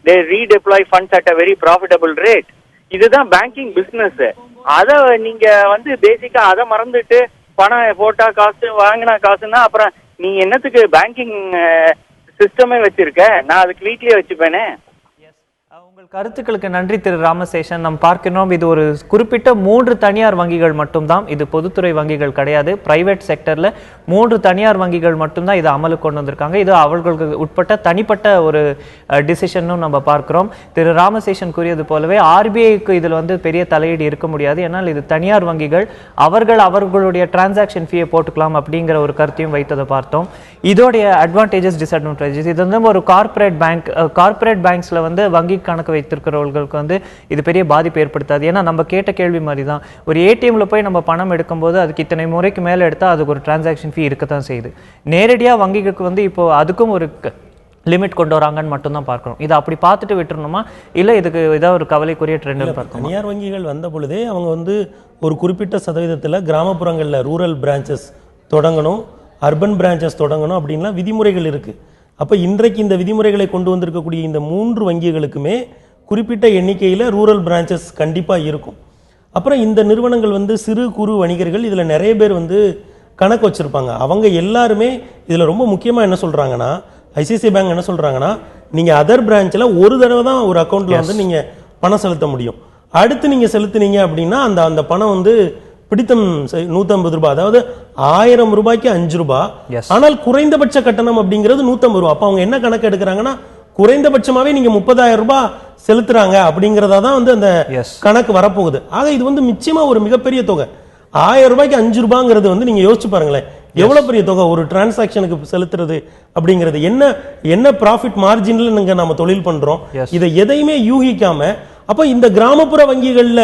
S3: they redeploy funds at a very profitable rate. இதுதான் பேங்கிங் பிசினஸ். அதை நீங்க வந்து பேசிக்கா அதை மறந்துட்டு பணம் போட்டா காசு, வாங்கினா காசுன்னா அப்புறம் நீ என்னத்துக்கு பேங்கிங் சிஸ்டமே வச்சிருக்க, நான் அதுக்கு வீட்லயே வச்சுப்பேனே.
S1: உங்கள் கருத்துக்களுக்கு நன்றி திரு ராமசேஷன். நாம் பார்க்கிறோம், இது ஒரு குறிப்பிட்ட 3 தனியார் வங்கிகள் மட்டும்தான், இது பொதுத்துறை வங்கிகள் கிடையாது. பிரைவேட் செக்டர்ல 3 தனியார் வங்கிகள் மட்டும்தான் இதை அமலுக்கு கொண்டு வந்திருக்காங்க. இது அவர்களுக்கு உட்பட்ட தனிப்பட்ட ஒரு டிசிஷனும் நம்ம பார்க்கிறோம். திரு ராமசேஷன் கூறியது போலவே ஆர்பிஐக்கு இதில் வந்து பெரிய தலையீடு இருக்க முடியாது. ஏன்னால் இது தனியார் வங்கிகள், அவர்களுடைய டிரான்சாக்ஷன் ஃபீயை போட்டுக்கலாம் அப்படிங்கிற ஒரு கருத்தையும் வைத்ததை பார்த்தோம். இதோடைய அட்வான்டேஜஸ், டிஸ்அட்வான்டேஜஸ், இது வந்து ஒரு கார்பரேட் பேங்க்ஸ்ல வந்து வங்கி கணக்கு வைத்திருக்கிறவர்களுக்கு வந்து இது பெரிய பாதிப்பு ஏற்படுத்தாது. ஏன்னா நம்ம கேட்ட கேள்வி மாதிரி தான், ஒரு ஏடிஎம்ல போய் நம்ம பணம் எடுக்கும்போது அதுக்கு இத்தனை முறைக்கு மேலே எடுத்தால் அதுக்கு ஒரு டிரான்சாக்ஷன் ஃபீ இருக்கத்தான் செய்யுது. நேரடியாக வங்கிக்கு வந்து இப்போ அதுக்கும் ஒரு லிமிட் கொண்டு வராங்கன்னு மட்டும்தான் பார்க்கணும். இதை அப்படி பார்த்துட்டு விட்டுருணுமா, இல்லை இதுக்கு ஏதாவது ஒரு கவலைக்குரிய ட்ரெண்ட் பார்க்கணும்?
S2: தனியார் வங்கிகள் வந்த பொழுதே அவங்க வந்து ஒரு குறிப்பிட்ட சதவீதத்தில் கிராமப்புறங்களில் ரூரல் பிரான்ச்சஸ் தொடங்கணும், அர்பன் பிரான்ச்சஸ் தொடங்கணும் அப்படின்லாம் விதிமுறைகள் இருக்குது. அப்போ இன்றைக்கு இந்த விதிமுறைகளை கொண்டு வந்திருக்கக்கூடிய இந்த 3 வங்கிகளுக்குமே குறிப்பிட்ட எண்ணிக்கையில் ரூரல் பிரான்ச்சஸ் கண்டிப்பாக இருக்கும். அப்புறம் இந்த நிறுவனங்கள் வந்து சிறு குறு வணிகர்கள், இதில் நிறைய பேர் வந்து கணக்கு வச்சுருப்பாங்க. அவங்க எல்லாருமே இதில் ரொம்ப முக்கியமாக என்ன சொல்கிறாங்கன்னா, ஐசிஐசிஐ பேங்க் என்ன சொல்கிறாங்கன்னா, நீங்கள் அதர் பிரான்ச்சில் ஒரு தடவை தான் ஒரு அக்கௌண்ட்டில் வந்து நீங்கள் பணம் செலுத்த முடியும். அடுத்து நீங்கள் செலுத்துனீங்க அப்படின்னா அந்த பணம் வந்து பிடித்தம் 150 ரூபாய், அதாவது 1000 ரூபாய்க்கு 5 ரூபாய். ஆனால் குறைந்தபட்ச கட்டணம் அப்படிங்கிறது 150 ரூபாய். அப்ப அவங்க என்ன கணக்கு எடுக்கிறாங்கன்னா, குறைந்தபட்சமாவே நீங்க 30,000 ரூபாய் செலுத்துறாங்க அப்படிங்கறதா தான் வந்து அந்த கணக்கு வரப்போகுது. ஆக இது வந்து நிச்சயமா ஒரு மிகப்பெரிய தொகை. 1000 ரூபாய்க்கு 5 ரூபாங்கிறது வந்து நீங்க யோசிச்சு பாருங்களேன், எவ்வளவு பெரிய தொகை ஒரு டிரான்சாக்ஷனுக்கு செலுத்துறது அப்படிங்கிறது. என்ன ப்ராஃபிட் மார்ஜின்ல நீங்க நாம தொழில் பண்றோம், இதை எதையுமே யூகிக்காம. அப்ப இந்த கிராமப்புற வங்கிகள்ல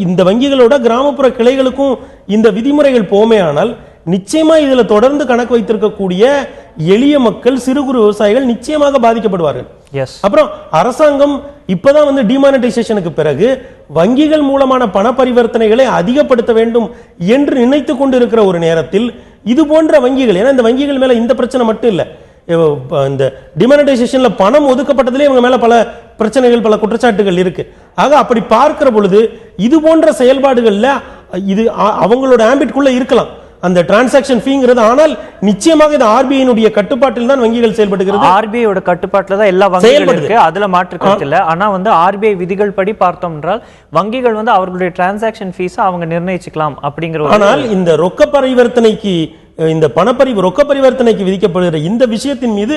S2: இந்த வங்கிகளோட கிராமப்புற கிளைகளுக்கும் இந்த விதிமுறைகள் போமே ஆனால் நிச்சயமா இதுல தொடர்ந்து கணக்கு வைத்திருக்கக்கூடிய எளிய மக்கள், சிறு குறு விவசாயிகள் நிச்சயமாக பாதிக்கப்படுவார்கள். அப்புறம் அரசாங்கம் இப்பதான் வந்து டிமானிட்டைசேஷனுக்கு பிறகு வங்கிகள் மூலமான பண பரிவர்த்தனைகளை அதிகப்படுத்த வேண்டும் என்று நினைத்து கொண்டு இருக்கிற ஒரு நேரத்தில் இது போன்ற வங்கிகள், ஏன்னா இந்த வங்கிகள் மேல இந்த பிரச்சனை மட்டும் இல்ல, இந்த டிமானிட்டைசேஷன்ல பணம் ஒதுக்கப்பட்டதிலே இவங்க மேல பல பிரச்சனைகள், பல குற்றச்சாட்டுகள் இருக்கு. ஆக அப்படி பார்க்கிற பொழுது இது போன்ற செயல்பாடுகள்ல இது அவங்களோட ஆம்பிட்குள்ள இருக்கலாம் அந்த டிரான்சாக்ஷன் ஃபீங்கிறது. ஆனால் நிச்சயமாக இது ஆர்பிஐனுடைய கட்டுப்பாட்டில் தான் வங்கிகள் செயல்படுகிறது.
S1: ஆர்பிஐயோட கட்டுப்பாட்டில் தான் எல்லா வங்கிகளும் இருக்கு, அதுல மாற்று கருத்து இல்லை. ஆனா வந்து ஆர்பிஐ விதிகள் படி பார்த்தோம் என்றால் வங்கிகள் வந்து அவர்களுடைய டிரான்சாக்ஷன் ஃபீஸை அவங்க நிர்ணயிச்சுக்கலாம் அப்படிங்கிற.
S2: ஆனால் இந்த ரொக்க பரிவர்த்தனைக்கு, இந்த ரொக்க பரிவர்த்தனைக்கு விதிக்கப்படுகிற இந்த விஷயத்தின் மீது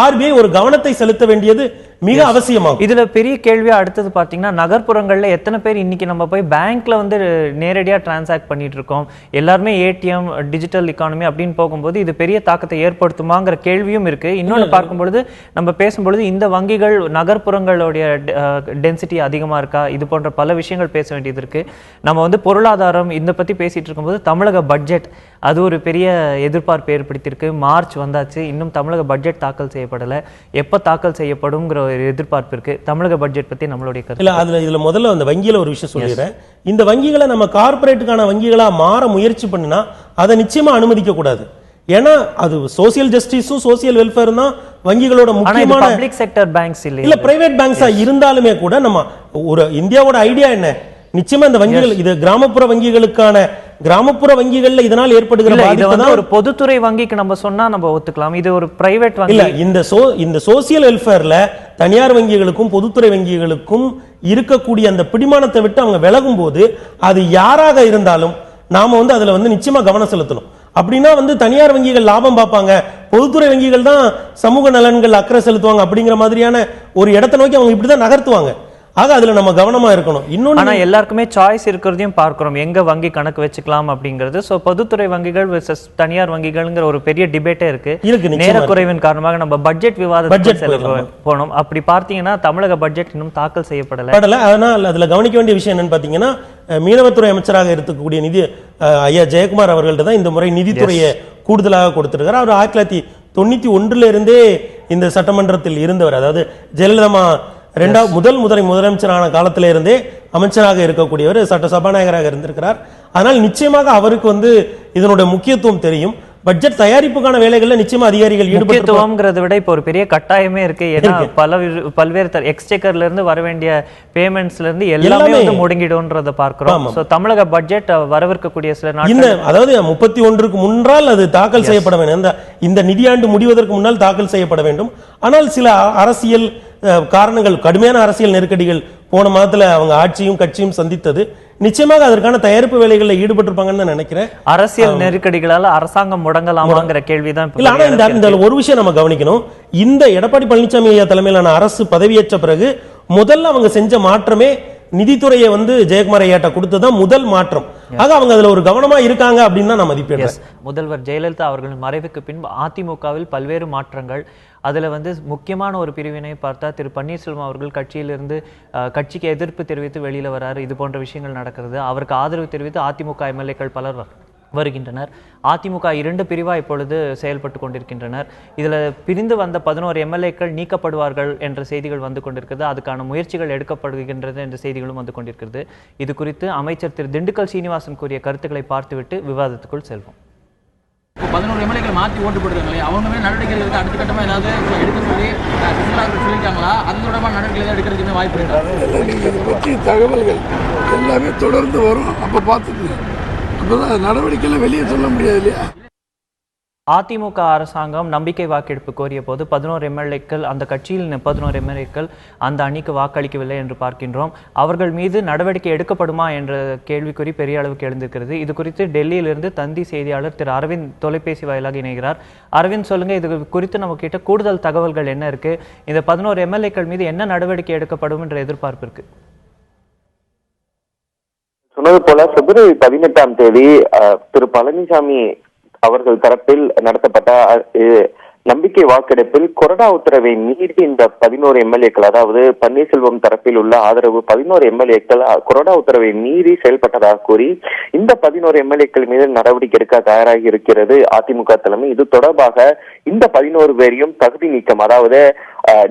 S2: ஆர்பிஐ ஒரு கவனத்தை செலுத்த வேண்டியது மிக அவசியமாகும்.
S1: இதுல பெரிய கேள்வியா அடுத்தது பாத்தீங்கன்னா, நகர்ப்புறங்கள்ல எத்தனை பேர் இன்னைக்கு நம்ம போய் பேங்க்ல வந்து நேரடியா டிரான்சாக்ட் பண்ணிட்டு இருக்கோம், எல்லாருமே ஏடிஎம் டிஜிட்டல் எக்கானமி அப்படின்னு போகும்போது இது பெரிய தாக்கத்தை ஏற்படுத்துமாங்கிற கேள்வியும் இருக்கு. இன்னொன்று பார்க்கும்பொழுது நம்ம பேசும்பொழுது இந்த வங்கிகள் நகர்ப்புறங்களுடைய டென்சிட்டி அதிகமா இருக்கா, இது போன்ற பல விஷயங்கள் பேச வேண்டியது இருக்கு. நம்ம வந்து பொருளாதாரம் இந்த பத்தி பேசிட்டு இருக்கும்போது தமிழக பட்ஜெட் அது ஒரு பெரிய எதிர்பார்ப்பு ஏற்படுத்தியிருக்கு. மார்ச் வந்தாச்சு, இன்னும் தமிழக பட்ஜெட் தாக்கல் செய்யப்படலை. எப்போ தாக்கல் செய்யப்படும்ங்கிற ஒரு எதிர்பார்ப்பு இருக்கு. தமிழக பட்ஜெட் பத்தி நம்மளுடைய கருத்து
S2: இல்ல. இதுல முதல்ல அந்த வங்கியில ஒரு விஷயம் சொல்லிடுறேன். இந்த வங்கிகளை நம்ம கார்பரேட்டுக்கான வங்கிகளா மாற முயற்சி பண்ணினா அதை நிச்சயமா அனுமதிக்க கூடாது. ஏன்னா அது சோசியல் ஜஸ்டிஸும் சோசியல் வெல்ஃபேரும் தான் வங்கிகளோட முக்கியமான
S1: பப்ளிக் செக்டர் பேங்க்ஸ்
S2: இல்ல பிரைவேட் பேங்க்ஸா இருந்தாலுமே கூட நம்ம ஒரு இந்தியாவோட ஐடியா என்ன, நிச்சயமா இந்த வங்கிகள் இது கிராமப்புற வங்கிகளுக்கான கிராமப்புற வங்கிகள்ல இதனால் ஏற்படுகிற பாதிப்பு
S1: ஒரு பொதுத்துறை வங்கிக்கு நம்ம சொன்னா நம்ம ஒத்துக்கலாம். இது ஒரு பிரைவேட் வங்கி
S2: இல்ல. இந்த சோசியல் வெல்ஃபேர்ல தனியார் வங்கிகளுக்கும் பொதுத்துறை வங்கிகளுக்கும் இருக்கக்கூடிய அந்த பிடிமானத்தை விட்டு அவங்க விலகும் போது அது யாராக இருந்தாலும் நாம வந்து அதுல வந்து நிச்சயமா கவனம் செலுத்தணும். அப்படின்னா வந்து தனியார் வங்கிகள் லாபம் பார்ப்பாங்க, பொதுத்துறை வங்கிகள் தான் சமூக நலன்கள் அக்கறை செலுத்துவாங்க அப்படிங்கிற மாதிரியான ஒரு இடத்தை நோக்கி அவங்க இப்படிதான் நகர்த்துவாங்க. ஆக அதுல நம்ம கவனமா இருக்கணும். இன்னொன்னு,
S1: ஆனா எல்லாருக்குமே சாய்ஸ் இருக்கிறதையும் பார்க்கிறோம், எங்க வங்கி கணக்கு வச்சுக்கலாம் அப்படிங்கிறது. சோ பொதுத்துறை வங்கிகள் வெர்சஸ் தனியார் வங்கிகள்ங்கிற ஒரு பெரிய டிபேட்டே இருக்கு. நேர குறைவின் காரணமாக நம்ம பட்ஜெட் விவாதத்துக்கு போனோம். அப்படி பார்த்தீங்கன்னா தமிழக பட்ஜெட் இன்னும் தாக்கல் செய்யப்படல.
S2: அதனால அதுல கவனிக்க வேண்டிய விஷயம் என்னன்னு பாத்தீங்கன்னா, மீனவத்துறை அமைச்சராக இருக்கக்கூடிய நிதி ஐயா ஜெயக்குமார் அவர்கள்ட்ட தான் இந்த முறை நிதித்துறையை கூடுதலாக கொடுத்திருக்கிறார். அவர் 1991 இருந்தே இந்த சட்டமன்றத்தில் இருந்தவர். அதாவது ஜெயலலிதா முதலமைச்சரான காலத்தில இருந்தே அமைச்சராக இருக்கக்கூடியவர், சட்ட சபாநாயகராக இருந்திருக்கிறார். அதனால் நிச்சயமாக அவருக்கு வந்து இதனுடைய முக்கியத்துவம் தெரியும். பட்ஜெட் தயாரிப்புக்கான வேலைகள்ல நிச்சயமா அதிகாரிகள்
S1: ஈடுபடுத்துவாங்கிறத விட இப்போ ஒரு பெரிய கட்டாயமே இருக்கு. ஏன்னா பல்வேறு எக்ஸ்சேக்கர்ல இருந்து வர வேண்டிய பேமெண்ட்ஸ்ல இருந்து எல்லாமே வந்து முடங்கிடும்ன்றத பார்க்கிறோம். சோ தமிழக பட்ஜெட் வரவிருக்கக்கூடிய சில நாட்கள்,
S2: அதாவது 31க்கு முன்னால் அது தாக்கல் செய்யப்பட வேண்டும். இந்த நிதியாண்டு முடிவதற்கு முன்னால் தாக்கல் செய்யப்பட வேண்டும். ஆனால் சில அரசியல் காரணங்கள், கடுமையான அரசியல் நெருக்கடிகள் போன மாதத்துல அவங்க ஆட்சியும் கட்சியும் சந்தித்தது. நிச்சயமாக அதற்கான தயாரிப்பு வேலைகளில் ஈடுபட்டிருப்பாங்கன்னு தான் நினைக்கிறேன்.
S1: அரசியல் நெருக்கடிகளால அரசாங்கம் முடங்கலாமாங்கிற கேள்விதான்.
S2: இல்ல, ஆனா இந்த ஒரு விஷயம் நம்ம கவனிக்கணும். இந்த எடப்பாடி பழனிசாமி ஐயா தலைமையிலான அரசு பதவியேற்ற பிறகு முதல்ல அவங்க செஞ்ச மாற்றமே நிதித்துறையை வந்து ஜெயக்குமார் ஐயாட்ட கொடுத்ததான் முதல் மாற்றம். ஆக அவங்க அதுல ஒரு கவனமா இருக்காங்க அப்படின்னு தான் நான் மதிப்பிடுறேன்.
S1: முதல்வர் ஜெயலலிதா அவர்களின் மறைவுக்கு பின்பு அதிமுகவில் பல்வேறு மாற்றங்கள். அதுல வந்து முக்கியமான ஒரு பிரிவினை பார்த்தா திரு பன்னீர்செல்வம் அவர்கள் கட்சியிலிருந்து கட்சிக்கு எதிர்ப்பு தெரிவித்து வெளியில வராரு. இது போன்ற விஷயங்கள் நடக்கிறது. அவருக்கு ஆதரவு தெரிவித்து அதிமுக எம்எல்ஏக்கள் பலர் வருகின்றனர். அதிமுக 2 பிரிவா இப்பொழுது செயல்பட்டு கொண்டிருக்கின்றனர். இதுல பிரிந்து வந்த 11 எம்எல்ஏக்கள் நீக்கப்படுவார்கள் என்ற செய்திகள் வந்து கொண்டிருக்கிறது. அதுக்கான முயற்சிகள் எடுக்கப்படுகின்றது என்ற செய்திகளும் வந்து கொண்டிருக்கிறது. இது குறித்து அமைச்சர் திரு திண்டுக்கல் சீனிவாசன் கூறிய கருத்துக்களை பார்த்துவிட்டு விவாதத்துக்குள் செல்வோம்.
S4: 11 எம்எல்ஏக்கள் மாற்றி ஓட்டு போடுறாங்களே, அவங்க மேலே நடவடிக்கைகள் இருக்கு. அடுத்த கட்டமாக ஏதாவது எடுக்க சொல்லி சொல்லியிருக்காங்களா? அது தொடர்பான நடவடிக்கை எடுக்கிறதுக்கு வாய்ப்பு இருக்கு.
S5: தகவல்கள் எல்லாமே தொடர்ந்து வரும். அப்போ பார்த்துக்கலாம். அப்போதான் நடவடிக்கைகளை வெளியே சொல்ல முடியாது இல்லையா?
S1: அதிமுக அரசாங்கம் நம்பிக்கை வாக்கெடுப்பு கோரிய போது 11 எம்எல்ஏக்கள், அந்த கட்சியில் 11 எம்எல்ஏக்கள் அந்த அணிக்கு வாக்களிக்கவில்லை என்று பார்க்கின்றோம். அவர்கள் மீது நடவடிக்கை எடுக்கப்படுமா என்ற கேள்விக்குறி பெரிய அளவுக்கு எழுந்திருக்கிறது. இது குறித்து டெல்லியிலிருந்து தந்தி செய்தியாளர் திரு அரவிந்த் தொலைபேசி வாயிலாக இணைகிறார். அரவிந்த், சொல்லுங்க, இது குறித்து நம்ம கிட்ட கூடுதல் தகவல்கள் என்ன இருக்கு? இந்த 11 எம்எல்ஏக்கள் மீது என்ன நடவடிக்கை எடுக்கப்படும் என்ற எதிர்பார்ப்பு இருக்கு?
S6: சொன்னது போல பிப்ரவரி 18ஆம் தேதி திரு பழனிசாமி அவர்கள் தரப்பில் நடத்தப்பட்ட நம்பிக்கை வாக்கெடுப்பில் கொறடா உத்தரவை மீறி இந்த 11 எம்எல்ஏக்கள், அதாவது பன்னீர்செல்வம் தரப்பில் உள்ள ஆதரவு 11 எம்எல்ஏக்கள் கொறடா உத்தரவை மீறி செயல்பட்டதாக கூறி இந்த 11 எம்எல்ஏக்கள் மீது நடவடிக்கை எடுக்க தயாராகி இருக்கிறது அதிமுக தலைமை. இது தொடர்பாக இந்த 11 பேரையும் தகுதி நீக்கம், அதாவது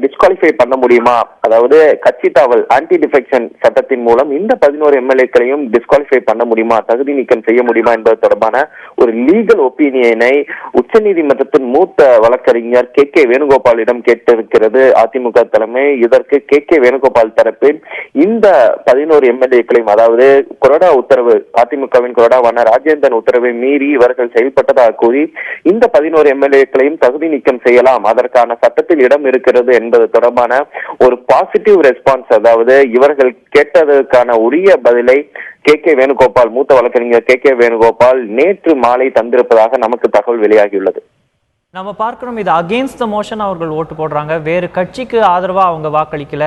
S6: டிஸ்குவாலிஃபை பண்ண முடியுமா, அதாவது கட்சி தாவல் ஆன்டி டிஃபெக்ஷன் சட்டத்தின் மூலம் இந்த 11 எம்எல்ஏக்களையும் டிஸ்குவாலிஃபை பண்ண முடியுமா, தகுதி நீக்கம் செய்ய முடியுமா என்பது தொடர்பான ஒரு லீகல் ஒப்பீனியனை உச்சநீதிமன்றத்தின் மூத்த வழக்கறிஞர் கே வேணுகோபாலிடம் கேட்டிருக்கிறது அதிமுக தலைமை. இதற்கு கே வேணுகோபால் தரப்பில் இந்த 11 எம்எல்ஏக்களையும், அதாவது கொறடா உத்தரவு, அதிமுகவின் கொறடாவான ராஜேந்திரன் உத்தரவை மீறி இவர்கள் செயல்பட்டதாக கூறி இந்த 11 எம்எல்ஏக்களையும் தகுதி நீக்கம் செய்யலாம், அதற்கான சட்டத்தில் இடம் இருக்கிறது என்பது தொடர்பான ஒரு பாசிட்டிவ் ரெஸ்பான்ஸ், அதாவது இவர்கள் கேட்டதற்கான உரிய பதிலை கே வேணுகோபால், மூத்த வழக்கறிஞர் கே வேணுகோபால் நேற்று மாலை தந்திருப்பதாக நமக்கு தகவல் வெளியாகியுள்ளது.
S1: நம்ம பார்க்கிறோம் இது அகெயின்ஸ்ட் த மோஷன் அவர்கள் ஓட்டு போடுறாங்க, வேறு கட்சிக்கு ஆதரவாக அவங்க வாக்களிக்கல,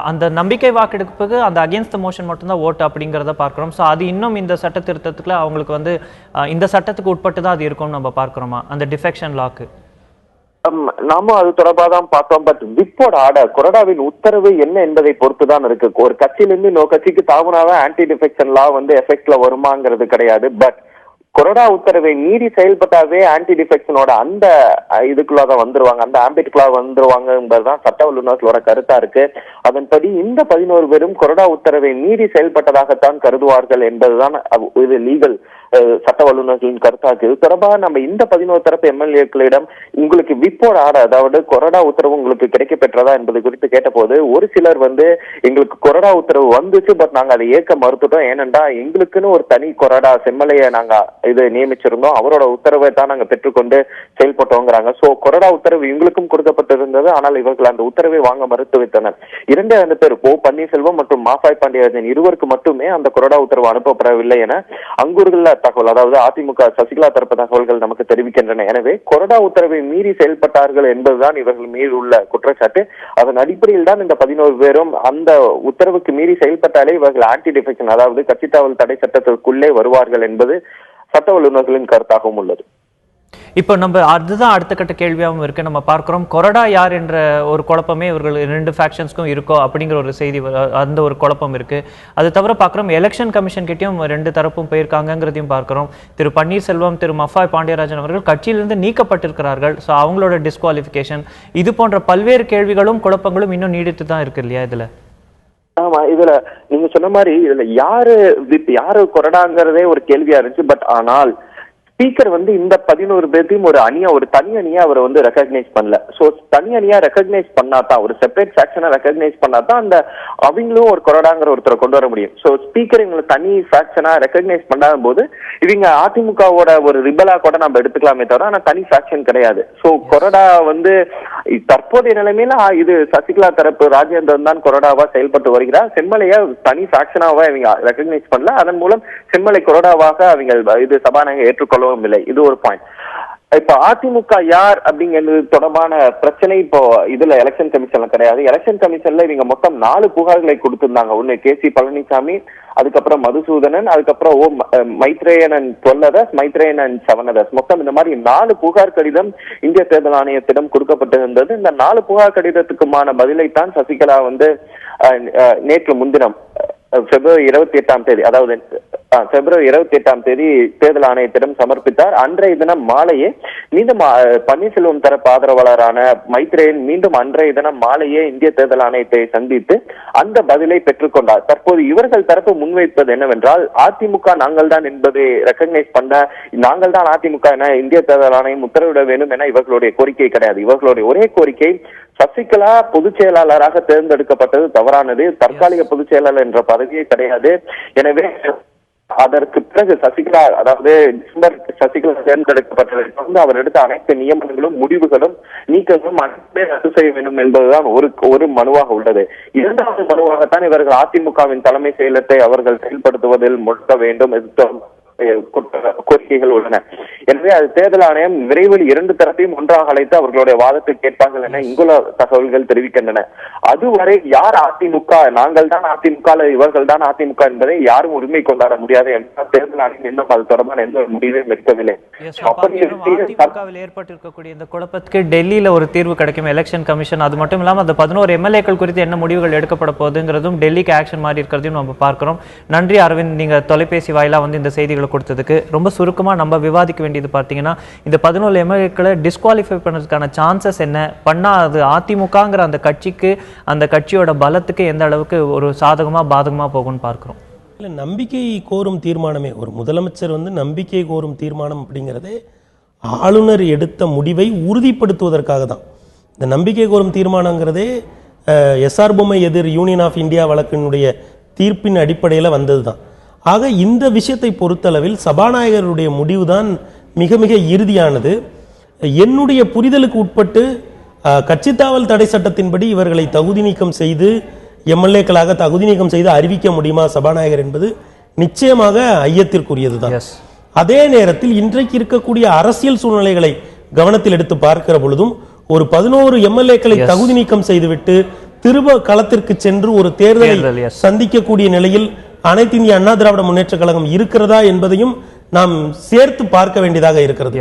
S1: அந்த நம்பிக்கை வாக்கெடுப்புக்கு அந்த அகெயின்ஸ்ட் த மோஷன் மட்டும்தான் ஓட்டு அப்படிங்கிறத பார்க்குறோம். ஸோ அது இன்னும் இந்த சட்ட திருத்தத்துக்குள்ள அவங்களுக்கு வந்து இந்த சட்டத்துக்கு உட்பட்டு தான் அது இருக்கும்னு நம்ம பார்க்குறோமா அந்த டிஃபெக்ஷன் லாக்கு?
S6: நாம அது தொடர்பாக தான் பார்த்தோம். பட் விப்போட ஆர்டர், கொறடாவின் உத்தரவு என்ன என்பதை பொறுத்து தான் இருக்கு. ஒரு கட்சியிலிருந்து இன்னொரு கட்சிக்கு தாவுனாதான் ஆன்டி டிஃபெக்ஷன் லா வந்து எஃபெக்ட்ல வருமாங்கிறது கிடையாது. பட் கொறடா உத்தரவை மீறி செயல்பட்டாவே ஆன்டி டிஃபெக்ஷனோட அந்த இதுக்குள்ளதான் வந்துருவாங்க, அந்த ஆம்பிட்டுக்குள்ள வந்துருவாங்க என்பதுதான் சட்ட வல்லுநர்களோட கருத்தா இருக்கு. அதன்படி இந்த 11 பேரும் கொறடா உத்தரவை மீறி செயல்பட்டதாகத்தான் கருதுவார்கள் என்பதுதான் இது லீகல் சட்ட வல்லுநர்களின் கருத்தா இருக்கு. இது தொடர்பாக நம்ம இந்த 11 தரப்பு எம்எல்ஏக்களிடம் உங்களுக்கு விப்போட ஆர்டர், அதாவது கொறடா உத்தரவு உங்களுக்கு கிடைக்க பெற்றதா என்பது குறித்து கேட்டபோது ஒரு சிலர் வந்து எங்களுக்கு கொறடா உத்தரவு வந்துச்சு, பட் நாங்க அதை ஏற்க மறுத்துட்டோம். ஏனென்றா எங்களுக்குன்னு ஒரு தனி கொறடா செம்மலையை நாங்க இது நியமிச்சிருந்தோம், அவரோட உத்தரவை தான் நாங்க பெற்றுக்கொண்டு செயல்பட்டோங்கிறாங்க. சோ கொறடா உத்தரவு எங்களுக்கும் கொடுக்கப்பட்டிருந்தது, ஆனால் இவர்கள் அந்த உத்தரவை வாங்க மறுத்து வைத்தனர். 2 பேர் ஓ பன்னீர்செல்வம் மற்றும் மாஃபாய் பாண்டியராஜன் இருவருக்கு மட்டுமே அந்த கொறடா உத்தரவு அனுப்பப்படவில்லை என அங்கூருள்ள தகவல், அதாவது அதிமுக சசிகலா தரப்பு தகவல்கள் நமக்கு தெரிவிக்கின்றன. எனவே கொறடா உத்தரவை மீறி செயல்பட்டார்கள் என்பதுதான் இவர்கள் மீது உள்ள குற்றச்சாட்டு. அதன் அடிப்படையில் தான் இந்த 11 பேரும் அந்த உத்தரவுக்கு மீறி செயல்பட்டாலே இவர்கள் ஆன்டி டிஃபெக்ஷன், அதாவது கட்சி தாவல் தடை சட்டத்திற்குள்ளே வருவார்கள் என்பது சட்ட வல்லுநர்களின் கருத்தாகவும் உள்ளது.
S1: இப்போ நம்ம அதுதான் அடுத்த கட்ட கேள்வியாகவும் இருக்கு. நம்ம பார்க்கிறோம் கொறடா யார் என்ற ஒரு குழப்பமே இவர்கள் 2 ஃபேக்ஷன்ஸ்க்கும் இருக்கோ அப்படிங்கிற ஒரு செய்தி, அந்த ஒரு குழப்பம் இருக்கு. அது தவிர பார்க்கிறோம் எலெக்ஷன் கமிஷன் கிட்டையும் 2 தரப்பும் போயிருக்காங்கிறதையும் பார்க்கிறோம். திரு பன்னீர்செல்வம், திரு மஃபாய் பாண்டியராஜன் அவர்கள் கட்சியிலிருந்து நீக்கப்பட்டிருக்கிறார்கள். ஸோ அவங்களோட டிஸ்குவாலிஃபிகேஷன், இது போன்ற பல்வேறு கேள்விகளும் குழப்பங்களும் இன்னும் நீடித்து தான் இருக்கு இல்லையா இதுல?
S6: ஆமா, இதுல நீங்க சொன்ன மாதிரி இதுல யாரு கொறடாங்கிறதே ஒரு கேள்வியா இருந்துச்சு. பட் ஆனால் ஸ்பீக்கர் வந்து இந்த 11 பேர்த்தையும் ஒரு தனி அணியா அவர் வந்து ரெகக்னைஸ் பண்ணல. சோ தனி அணியா ரெகக்னைஸ் பண்ணாதான், ஒரு செப்பரேட் ஃபேக்ஷனை ரெகக்னைஸ் பண்ணாதான் அந்த அவங்களும் ஒரு கொறடாங்கிற ஒருத்தரை கொண்டு வர முடியும். சோ ஸ்பீக்கர் இவங்களை தனி ஃபேக்ஷனா ரெகக்னைஸ் பண்ணாத போது இவங்க அதிமுகவோட ஒரு ரிபலா கூட நம்ம எடுத்துக்கலாமே தவிர ஆனா தனி ஃபேக்ஷன் கிடையாது. சோ கொறடா வந்து தற்போதைய நிலைமையில இது சசிகலா தரப்பு ராஜேந்திரன் தான் கொறடாவா செயல்பட்டு வருகிறார். செம்மலையா தனி ஃபேக்ஷனாவா இவங்க ரெகக்னைஸ் பண்ணல. அதன் மூலம் செம்மலை கொறடாவாக அவங்க இது சபாநாயகர் ஏற்றுக்கொள்ள இல்லை. இது ஒரு பாயிண்ட். இப்ப அதிமுக யார் அப்படிங்கிறது தொடர்பான பிரச்சனை இப்போ இதுல எலெக்ஷன் கமிஷன்ல கிடையாது. எலெக்ஷன் கமிஷன்ல இவங்க மொத்தம் 4 புகார்களை கொடுத்திருந்தாங்க. ஒண்ணு KC பழனிசாமி, அதுக்கப்புறம் மதுசூதனன், அதுக்கப்புறம் Maitreyan and 12 others, Maitreyan and 7 others. மொத்தம் இந்த மாதிரி 4 புகார் கடிதம் இந்திய தேர்தல் ஆணையத்திடம் கொடுக்கப்பட்டிருந்தது. இந்த 4 புகார் கடிதத்துக்குமான பதிலைத்தான் சசிகலா வந்து நேற்று முன்தினம் பிப்ரவரி 28ஆம் தேதி, அதாவது பிப்ரவரி 28ஆம் தேதி தேர்தல் ஆணையத்திடம் சமர்ப்பித்தார். அன்றைய தினம் மாலையே மீண்டும் பன்னீர்செல்வம் தரப்பு ஆதரவாளரான மைத்ரேயன் மீண்டும் அன்றைய தினம் மாலையே இந்திய தேர்தல் ஆணையத்தை சந்தித்து அந்த பதிலை பெற்றுக்கொண்டார். தற்போது இவர்கள் தரப்பு முன்வைப்பது என்னவென்றால் அதிமுக நாங்கள் தான் என்பதை ரெகக்னைஸ் பண்ண, நாங்கள் தான் அதிமுக என இந்திய தேர்தல் ஆணையம் உத்தரவிட வேண்டும் என இவர்களுடைய கோரிக்கை கிடையாது. இவர்களுடைய ஒரே கோரிக்கை சசிகலா பொதுச் செயலாளராக தேர்ந்தெடுக்கப்பட்டது தவறானது, தற்காலிக பொதுச் செயலாளர் என்ற பதவியே கிடையாது. எனவே அதற்கு பிறகு சசிகலா, அதாவது டிசம்பர் சசிகலா தேர்ந்தெடுக்கப்பட்டதை தொடர்ந்து அவர் எடுத்த அனைத்து நியமனங்களும் முடிவுகளும் நீக்கங்களும் அனைத்துமே ரத்து செய்ய வேண்டும் என்பதுதான் ஒரு மனுவாக உள்ளது. 2வது மனுவாகத்தான் இவர்கள் அதிமுகவின் தலைமை செயலத்தை அவர்கள் செயல்படுத்துவதில் முழுக்க வேண்டும் கோரிக்கைகள் உள்ளன. எனவே அது தேர்தல் ஆணையம் விரைவில் 2 தரப்பையும் ஒன்றாக அழைத்து அவர்களுடைய வாதத்தை கேட்பார்கள் என இங்குள்ள தகவல்கள் தெரிவிக்கின்றன. அதுவரை யார் அதிமுக, நாங்கள் தான் அதிமுக, இவர்கள் தான் அதிமுக என்பதை யாரும் உரிமை கொண்டாட முடியாது என்றால் தேர்தல் ஆணையம் இன்னும் அது தொடர்பான எந்த ஒரு முடிவையும் எடுக்கவில்லை.
S1: அதிமுகவில் ஏற்பட்டிருக்கக்கூடிய இந்த குழப்பத்துக்கு டெல்லியில ஒரு தீர்வு கிடைக்கும் எலெக்ஷன் கமிஷன். அது மட்டும் இல்லாமல் அந்த 11 எம்எல்ஏக்கள் குறித்து என்ன முடிவுகள் எடுக்கப்பட போகுதுங்கிறதும் டெல்லிக்கு ஆக்ஷன் மாதிரி இருக்கிறதையும் நம்ம பார்க்கிறோம். நன்றி அரவிந்த், நீங்க தொலைபேசி வாயிலா வந்து இந்த செய்திகளை கொடுத்ததுக்கு. ரொம்ப சுருக்கமா நம்ம விவாதிக்க வேண்டியது பார்த்தீங்கன்னா இந்த 11 எம்எல்ஏக்களை டிஸ்குவாலிஃபை பண்ணுறதுக்கான சான்சஸ் என்ன பண்ணா அது அதிமுகங்கிற அந்த கட்சிக்கு, அந்த கட்சியோட பலத்துக்கு எந்த அளவுக்கு ஒரு சாதகமா பாதகமா போகும்னு பார்க்கிறோம்.
S2: இல்லை, நம்பிக்கை கோரும் தீர்மானமே, ஒரு முதலமைச்சர் வந்து நம்பிக்கை கோரும் தீர்மானம் அப்படிங்கிறதே ஆளுநர் எடுத்த முடிவை உறுதிப்படுத்துவதற்காக தான். இந்த நம்பிக்கை கோரும் தீர்மானங்கிறதே எஸ்ஆர் பொம்மை எதிர் யூனியன் ஆஃப் இந்தியா வழக்கினுடைய தீர்ப்பின் அடிப்படையில் வந்தது தான். ஆக இந்த விஷயத்தை பொறுத்தளவில் சபாநாயகருடைய முடிவுதான் மிக மிக இறுதியானது. என்னுடைய புரிதலுக்கு உட்பட்டு கட்சித்தாவல் தடை சட்டத்தின்படி இவர்களை தகுதி நீக்கம் செய்து எம்எல்ஏக்களாக தகுதி நீக்கம் செய்து அறிவிக்க முடியுமா சபாநாயகர் என்பது நிச்சயமாக ஐயத்திற்குரியது தான். அதே நேரத்தில் இன்றைக்கு இருக்கக்கூடிய அரசியல் சூழ்நிலைகளை கவனத்தில் எடுத்து பார்க்கிற பொழுதும் ஒரு 11 எம்எல்ஏக்களை தகுதி நீக்கம் செய்துவிட்டு திரும்ப களத்திற்கு சென்று ஒரு தேர்தலை சந்திக்கக்கூடிய நிலையில் அனைத்து இந்திய அண்ணா திராவிட முன்னேற்ற கழகம் இருக்கிறதா என்பதையும் நாம் சேர்த்து பார்க்க வேண்டியதாக இருக்கிறது.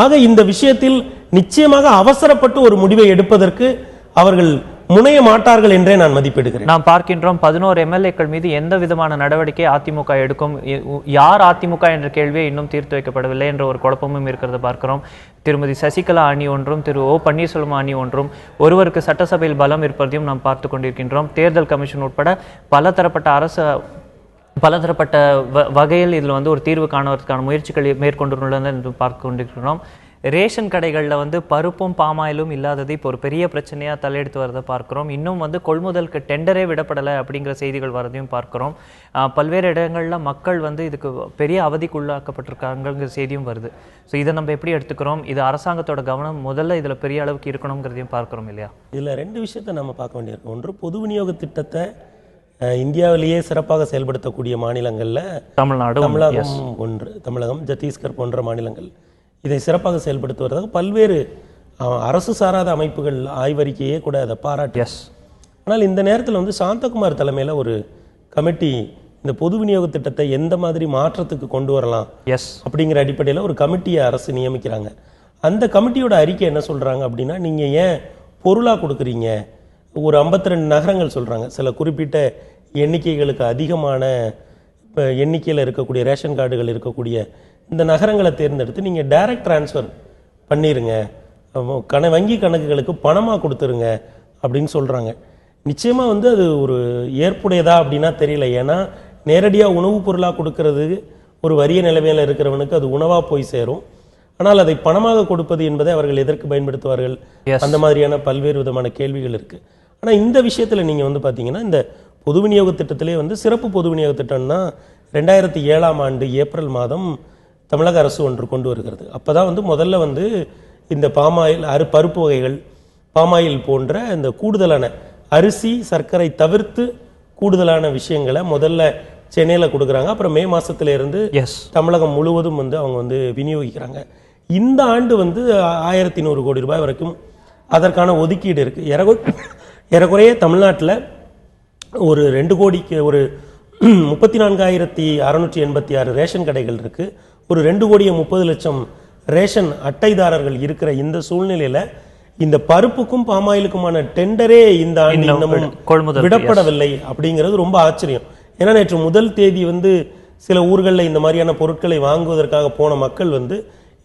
S2: ஆக இந்த விஷயத்தில் நிச்சயமாக அவசரப்பட்டு ஒரு முடிவை எடுப்பதற்கு அவர்கள் முனைய மாட்டார்கள் என்றே நான் மதிப்பிடுகிறேன்.
S1: நாம் பார்க்கின்றோம் 11 எம்எல்ஏக்கள் மீது எந்த விதமான நடவடிக்கை அதிமுக எடுக்கும், யார் அதிமுக என்ற கேள்வியை இன்னும் தீர்த்து வைக்கப்படவில்லை என்ற ஒரு குழப்பமும் இருக்கிறது பார்க்கிறோம். திருமதி சசிகலா அணி ஒன்றும் திரு ஓ பன்னீர்செல்வம் அணி ஒன்றும் ஒருவருக்கு சட்டசபையில் பலம் இருப்பதையும் நாம் பார்த்து கொண்டிருக்கின்றோம். தேர்தல் கமிஷன் உட்பட பலதரப்பட்ட வகையில் இதில் வந்து ஒரு தீர்வு காணுவதற்கான முயற்சிகளை மேற்கொண்டுள்ளன என்று பார்த்து கொண்டிருக்கிறோம். ரேஷன் கடைகளில் வந்து பருப்பும் பாமாயிலும் இல்லாதது இப்போ ஒரு பெரிய பிரச்சனையாக தலையெடுத்து வரதை பார்க்குறோம். இன்னும் வந்து கொள்முதலுக்கு டெண்டரே விடப்படலை அப்படிங்கிற செய்திகள் வரதையும் பார்க்குறோம். பல்வேறு இடங்களில் மக்கள் வந்து இதுக்கு பெரிய அவதிக்குள்ளாக்கப்பட்டிருக்காங்கிற செய்தியும் வருது. ஸோ இதை நம்ம எப்படி எடுத்துக்கிறோம்? இது அரசாங்கத்தோட கவனம் முதல்ல இதில் பெரிய அளவுக்கு இருக்கணுங்கிறதையும் பார்க்குறோம் இல்லையா?
S2: இதில் 2 விஷயத்தை நம்ம பார்க்க வேண்டியிருக்கோம். ஒன்று, பொது விநியோக திட்டத்தை இந்தியாவிலேயே சிறப்பாக செயல்படுத்தக்கூடிய மாநிலங்களில் தமிழகம் ஒன்று, தமிழகம், சத்தீஸ்கர் போன்ற மாநிலங்கள் இதை சிறப்பாக செயல்படுத்தி வருவதாக பல்வேறு அரசு சாராத அமைப்புகள் ஆய்வறிக்கையே கூட அதை பாராட்டி. ஆனால் இந்த நேரத்தில் வந்து சாந்தகுமார் தலைமையில் ஒரு கமிட்டி இந்த பொது விநியோக திட்டத்தை எந்த மாதிரி மாற்றத்துக்கு கொண்டு வரலாம் அப்படிங்கிற அடிப்படையில் ஒரு கமிட்டியை அரசு நியமிக்கிறாங்க. அந்த கமிட்டியோட அறிக்கை என்ன சொல்கிறாங்க அப்படின்னா, நீங்கள் ஏன் பொருளாக கொடுக்குறீங்க? ஒரு 52 நகரங்கள் சொல்கிறாங்க. சில குறிப்பிட்ட எண்ணிக்கைகளுக்கு அதிகமான எண்ணிக்கையில் இருக்கக்கூடிய ரேஷன் கார்டுகள் இருக்கக்கூடிய இந்த நகரங்களை தேர்ந்தெடுத்து நீங்கள் டைரக்ட் டிரான்ஸ்ஃபர் பண்ணிடுங்க, வங்கி கணக்குகளுக்கு பணமாக கொடுத்துருங்க அப்படின்னு சொல்கிறாங்க. நிச்சயமாக வந்து அது ஒரு ஏற்புடையதா அப்படின்னா தெரியல. ஏன்னா நேரடியாக உணவுப் பொருளாக கொடுக்கறது ஒரு வறிய நிலைமையில் இருக்கிறவனுக்கு அது உணவாக போய் சேரும். ஆனால் அதை பணமாக கொடுப்பது என்பதை அவர்கள் எதற்கு பயன்படுத்துவார்கள்? அந்த மாதிரியான பல்வேறு விதமான கேள்விகள் இருக்குது. ஆனால் இந்த விஷயத்தில் நீங்கள் வந்து பார்த்தீங்கன்னா, இந்த பொது விநியோக திட்டத்திலே வந்து சிறப்பு பொது விநியோக திட்டம்னா 2007ஆம் ஆண்டு ஏப்ரல் மாதம் தமிழக அரசு ஒன்று கொண்டு வருகிறது. அப்போ தான் வந்து முதல்ல வந்து இந்த பாமாயில் பருப்பு வகைகள், பாமாயில் போன்ற இந்த கூடுதலான அரிசி சர்க்கரை தவிர்த்து கூடுதலான விஷயங்களை முதல்ல சென்னையில் கொடுக்குறாங்க. அப்புறம் மே மாதத்திலிருந்து தமிழகம் முழுவதும் வந்து அவங்க வந்து விநியோகிக்கிறாங்க. இந்த ஆண்டு வந்து 1100 கோடி ரூபாய் வரைக்கும் அதற்கான ஒதுக்கீடு இருக்குது. ஏறக்குறைய தமிழ்நாட்டில் ஒரு 2 கோடிக்கு ஒரு 34,686 ரேஷன் கடைகள் இருக்குது. ஒரு 2,30,00,000 ரேஷன் அட்டைதாரர்கள் இருக்கிற இந்த சூழ்நிலையில் இந்த பருப்புக்கும் பாமாயிலுக்குமான டெண்டரே இந்த ஆண்டு இன்னமும் விடப்படவில்லை அப்படிங்கிறது ரொம்ப ஆச்சரியம். ஏன்னா நேற்று முதல் தேதி வந்து சில ஊர்களில் இந்த மாதிரியான பொருட்களை வாங்குவதற்காக போன மக்கள் வந்து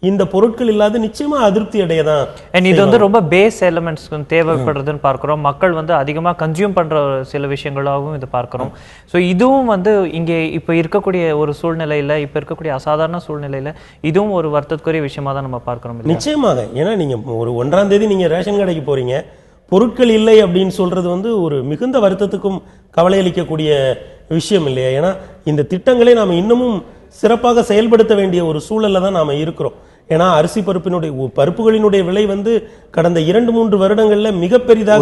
S2: இந்த பொருட்கள் இல்லாத நிச்சயமா அதிருப்தி அடையதான்.
S1: இது வந்து ரொம்ப பேஸ் எலிமெண்ட்ஸ் தேவைப்படுறதுன்னு பார்க்கிறோம். மக்கள் வந்து அதிகமா கன்சியூம் பண்ற சில விஷயங்களாகவும் இது பார்க்கிறோம். ஸோ இதுவும் வந்து இங்கே இப்போ இருக்கக்கூடிய ஒரு சூழ்நிலையில, இப்போ இருக்கக்கூடிய அசாதாரண சூழ்நிலையில இதுவும் ஒரு வருத்தத்துக்குரிய விஷயமா தான் நம்ம பார்க்கிறோம்.
S2: நிச்சயமாக. ஏன்னா நீங்க ஒரு 1ஆம் தேதி நீங்க ரேஷன் கடைக்கு போறீங்க, பொருட்கள் இல்லை அப்படின்னு சொல்றது வந்து ஒரு மிகுந்த வருத்தத்துக்கும் கவலை அளிக்கக்கூடிய விஷயம் இல்லையா? ஏன்னா இந்த திட்டங்களை நாம் இன்னமும் சிறப்பாக செயல்படுத்த வேண்டிய ஒரு சூழல்ல தான் நாம இருக்கிறோம். ஏன்னா அரிசி பருப்புகளினுடைய விலை வந்து கடந்த 2-3 வருடங்கள்ல மிக பெரிதாக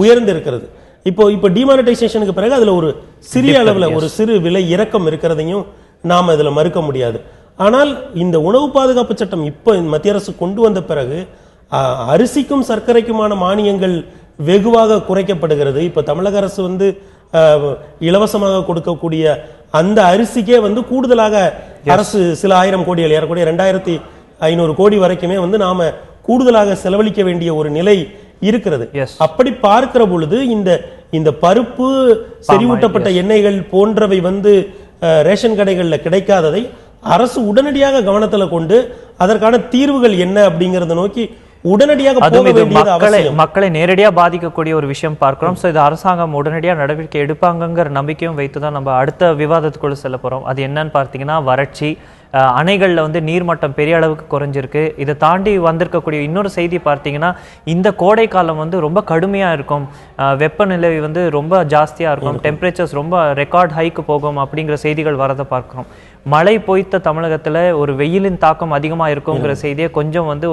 S2: உயர்ந்து இருக்கிறது. இப்போ டிமானிட்டைசேஷனுக்கு பிறகு அதுல ஒரு சிறிய அளவுல ஒரு சிறு விலை இறக்கம் இருக்கிறதையும் நாம இதுல மறுக்க முடியாது. ஆனால் இந்த உணவு பாதுகாப்பு சட்டம் இப்ப மத்திய அரசு கொண்டு வந்த பிறகு அரிசிக்கும் சர்க்கரைக்குமான மானியங்கள் வெகுவாக குறைக்கப்படுகிறது. இப்ப தமிழக அரசு வந்து இலவசமாக கொடுக்கக்கூடிய அந்த அரிசிக்கே வந்து கூடுதலாக அரசு சில 1000 கோடிகள், ஏறக்கூடிய 2500 கோடி வரைக்குமே வந்து நாம கூடுதலாக செலவழிக்க வேண்டிய ஒரு நிலை இருக்கிறது. அப்படி பார்க்கிற பொழுது இந்த பருப்பு, செறிவூட்டப்பட்ட எண்ணெய்கள் போன்றவை வந்து ரேஷன் கடைகள்ல கிடைக்காததை அரசு உடனடியாக கவனத்துல கொண்டு அதற்கான தீர்வுகள் என்ன அப்படிங்கறத நோக்கி உடனடியாக
S1: மக்களை நேரடியா பாதிக்கக்கூடிய ஒரு விஷயம் பார்க்கிறோம். ஸோ இது அரசாங்கம் உடனடியா நடவடிக்கை எடுப்பாங்கிற நம்பிக்கையும் வைத்துதான் நம்ம அடுத்த விவாதத்துக்குள்ள செல்ல போறோம். அது என்னன்னு பார்த்தீங்கன்னா வறட்சி, அணைகளில் வந்து நீர்மட்டம் பெரிய அளவுக்கு குறைஞ்சிருக்கு. இதை தாண்டி வந்திருக்கக்கூடிய இன்னொரு செய்தி பார்த்தீங்கன்னா, இந்த கோடை காலம் வந்து ரொம்ப கடுமையாக இருக்கும், வெப்பநிலை வந்து ரொம்ப ஜாஸ்தியாக இருக்கும், டெம்பரேச்சர்ஸ் ரொம்ப ரெக்கார்ட் ஹைக்கு போகும் அப்படிங்கிற செய்திகள் வரதை பார்க்குறோம். மழை பொய்த்த தமிழகத்தில் ஒரு வெயிலின் தாக்கம் அதிகமாக இருக்குங்கிற செய்தியை கொஞ்சம் வந்து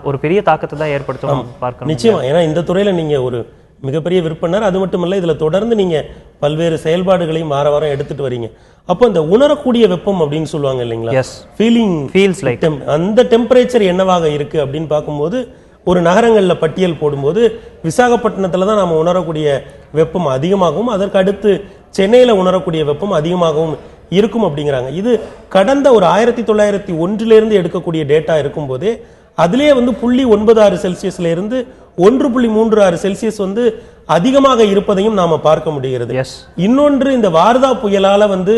S1: ஒரு பெரிய தாக்கத்தை தான் ஏற்படுத்தும் பார்க்கணும்.
S2: நிச்சயமா. ஏன்னா இந்த துறையில் நீங்கள் ஒரு மிகப்பெரிய விற்பனர். அது மட்டும் இல்லை, இதில் தொடர்ந்து நீங்கள் பல்வேறு செயல்பாடுகளையும் வார வாரம் எடுத்துட்டு வரீங்க. அப்போ இந்த உணரக்கூடிய வெப்பம் அப்படின்னு சொல்லுவாங்க இல்லைங்களா,
S1: Yes.
S2: feels
S1: like.
S2: அந்த டெம்பரேச்சர் என்னவாக இருக்கு அப்படின்னு பார்க்கும்போது ஒரு நகரங்கள்ல பட்டியல் போடும்போது விசாகப்பட்டினத்துல தான் நாம உணரக்கூடிய வெப்பம் அதிகமாகவும் அதற்கு அடுத்து சென்னையில உணரக்கூடிய வெப்பம் அதிகமாகவும் இருக்கும் அப்படிங்கிறாங்க. இது கடந்த ஒரு 1901 எடுக்கக்கூடிய டேட்டா இருக்கும்போதே அதுலேயே வந்து 0.96 செல்சியஸ்ல இருந்து 1.36 செல்சியஸ் வந்து அதிகமாக இருப்பதையும் நாம பார்க்க முடிகிறது.
S1: Yes.
S2: இன்னொன்று இந்த வார்தா புயலால வந்து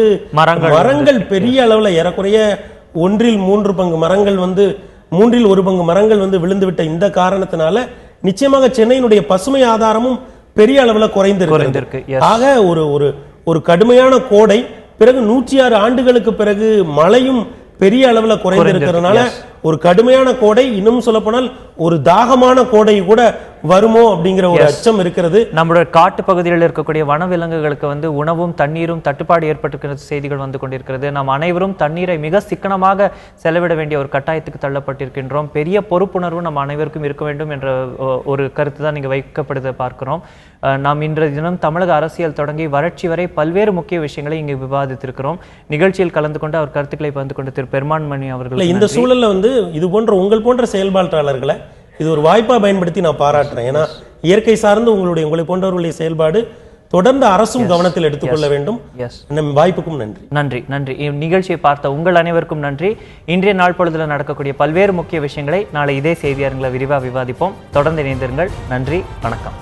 S2: மரங்கள் பெரிய அளவுல ஏறக்குறைய 1/3 பங்கு மரங்கள் வந்து 1/3 பங்கு மரங்கள் வந்து விழுந்துவிட்ட இந்த காரணத்தினால நிச்சயமாக சென்னையினுடைய பசுமை ஆதாரமும் பெரிய அளவுல குறைந்திருக்கு. ஆக ஒரு கடுமையான கோடை, பிறகு 106 ஆண்டுகளுக்கு பிறகு மழையும் பெரிய அளவுல குறைந்திருக்கிறதுனால ஒரு கடுமையான கோடை, இன்னும் சொல்ல போனால் ஒரு தாகமான கோடை கூட வருமோ அப்படிங்கிற ஒரு அச்சம் இருக்கிறது.
S1: நம்மளுடைய காட்டு பகுதிகளில் இருக்கக்கூடிய வனவிலங்குகளுக்கு வந்து உணவும் தண்ணீரும் தட்டுப்பாடு ஏற்பட்டிருக்கிற செய்திகள் வந்து கொண்டிருக்கிறது. நாம் அனைவரும் தண்ணீரை மிக சிக்கனமாக செலவிட வேண்டிய ஒரு கட்டாயத்துக்கு தள்ளப்பட்டிருக்கின்றோம். பெரிய பொறுப்புணர்வு நம்ம அனைவருக்கும் இருக்க வேண்டும் என்ற ஒரு கருத்து தான் நீங்க வைக்கப்படுவதை பார்க்கிறோம். நாம் இன்றைய தினம் தமிழக அரசியல் தொடங்கி வறட்சி வரை பல்வேறு முக்கிய விஷயங்களை இங்கு விவாதித்திருக்கிறோம். நிகழ்ச்சியில் கலந்து கொண்டு அவர் கருத்துக்களை பகிர்ந்து கொண்டு திரு பெருமான்மணி அவர்கள்
S2: இந்த சூழல்ல வந்து இது போன்ற உங்கள் போன்ற செயல்பாட்டாளர்களை இது ஒரு வாய்ப்பா பயன்படுத்தி நான் பாராட்டுறேன். ஏன்னா இயற்கை சார்ந்து உங்களை போன்றவர்களுடைய செயல்பாடு தொடர்ந்து அரசும் கவனத்தில் எடுத்துக்கொள்ள வேண்டும். வாய்ப்புக்கும் நன்றி.
S1: நன்றி நன்றி. நிகழ்ச்சியை பார்த்த உங்கள் அனைவருக்கும் நன்றி. இன்றைய நாள் பொழுதுல நடக்கக்கூடிய பல்வேறு முக்கிய விஷயங்களை நாளை இதே செய்தியாளர்களை விரிவாக விவாதிப்போம். தொடர்ந்து இணைந்திருங்கள். நன்றி, வணக்கம்.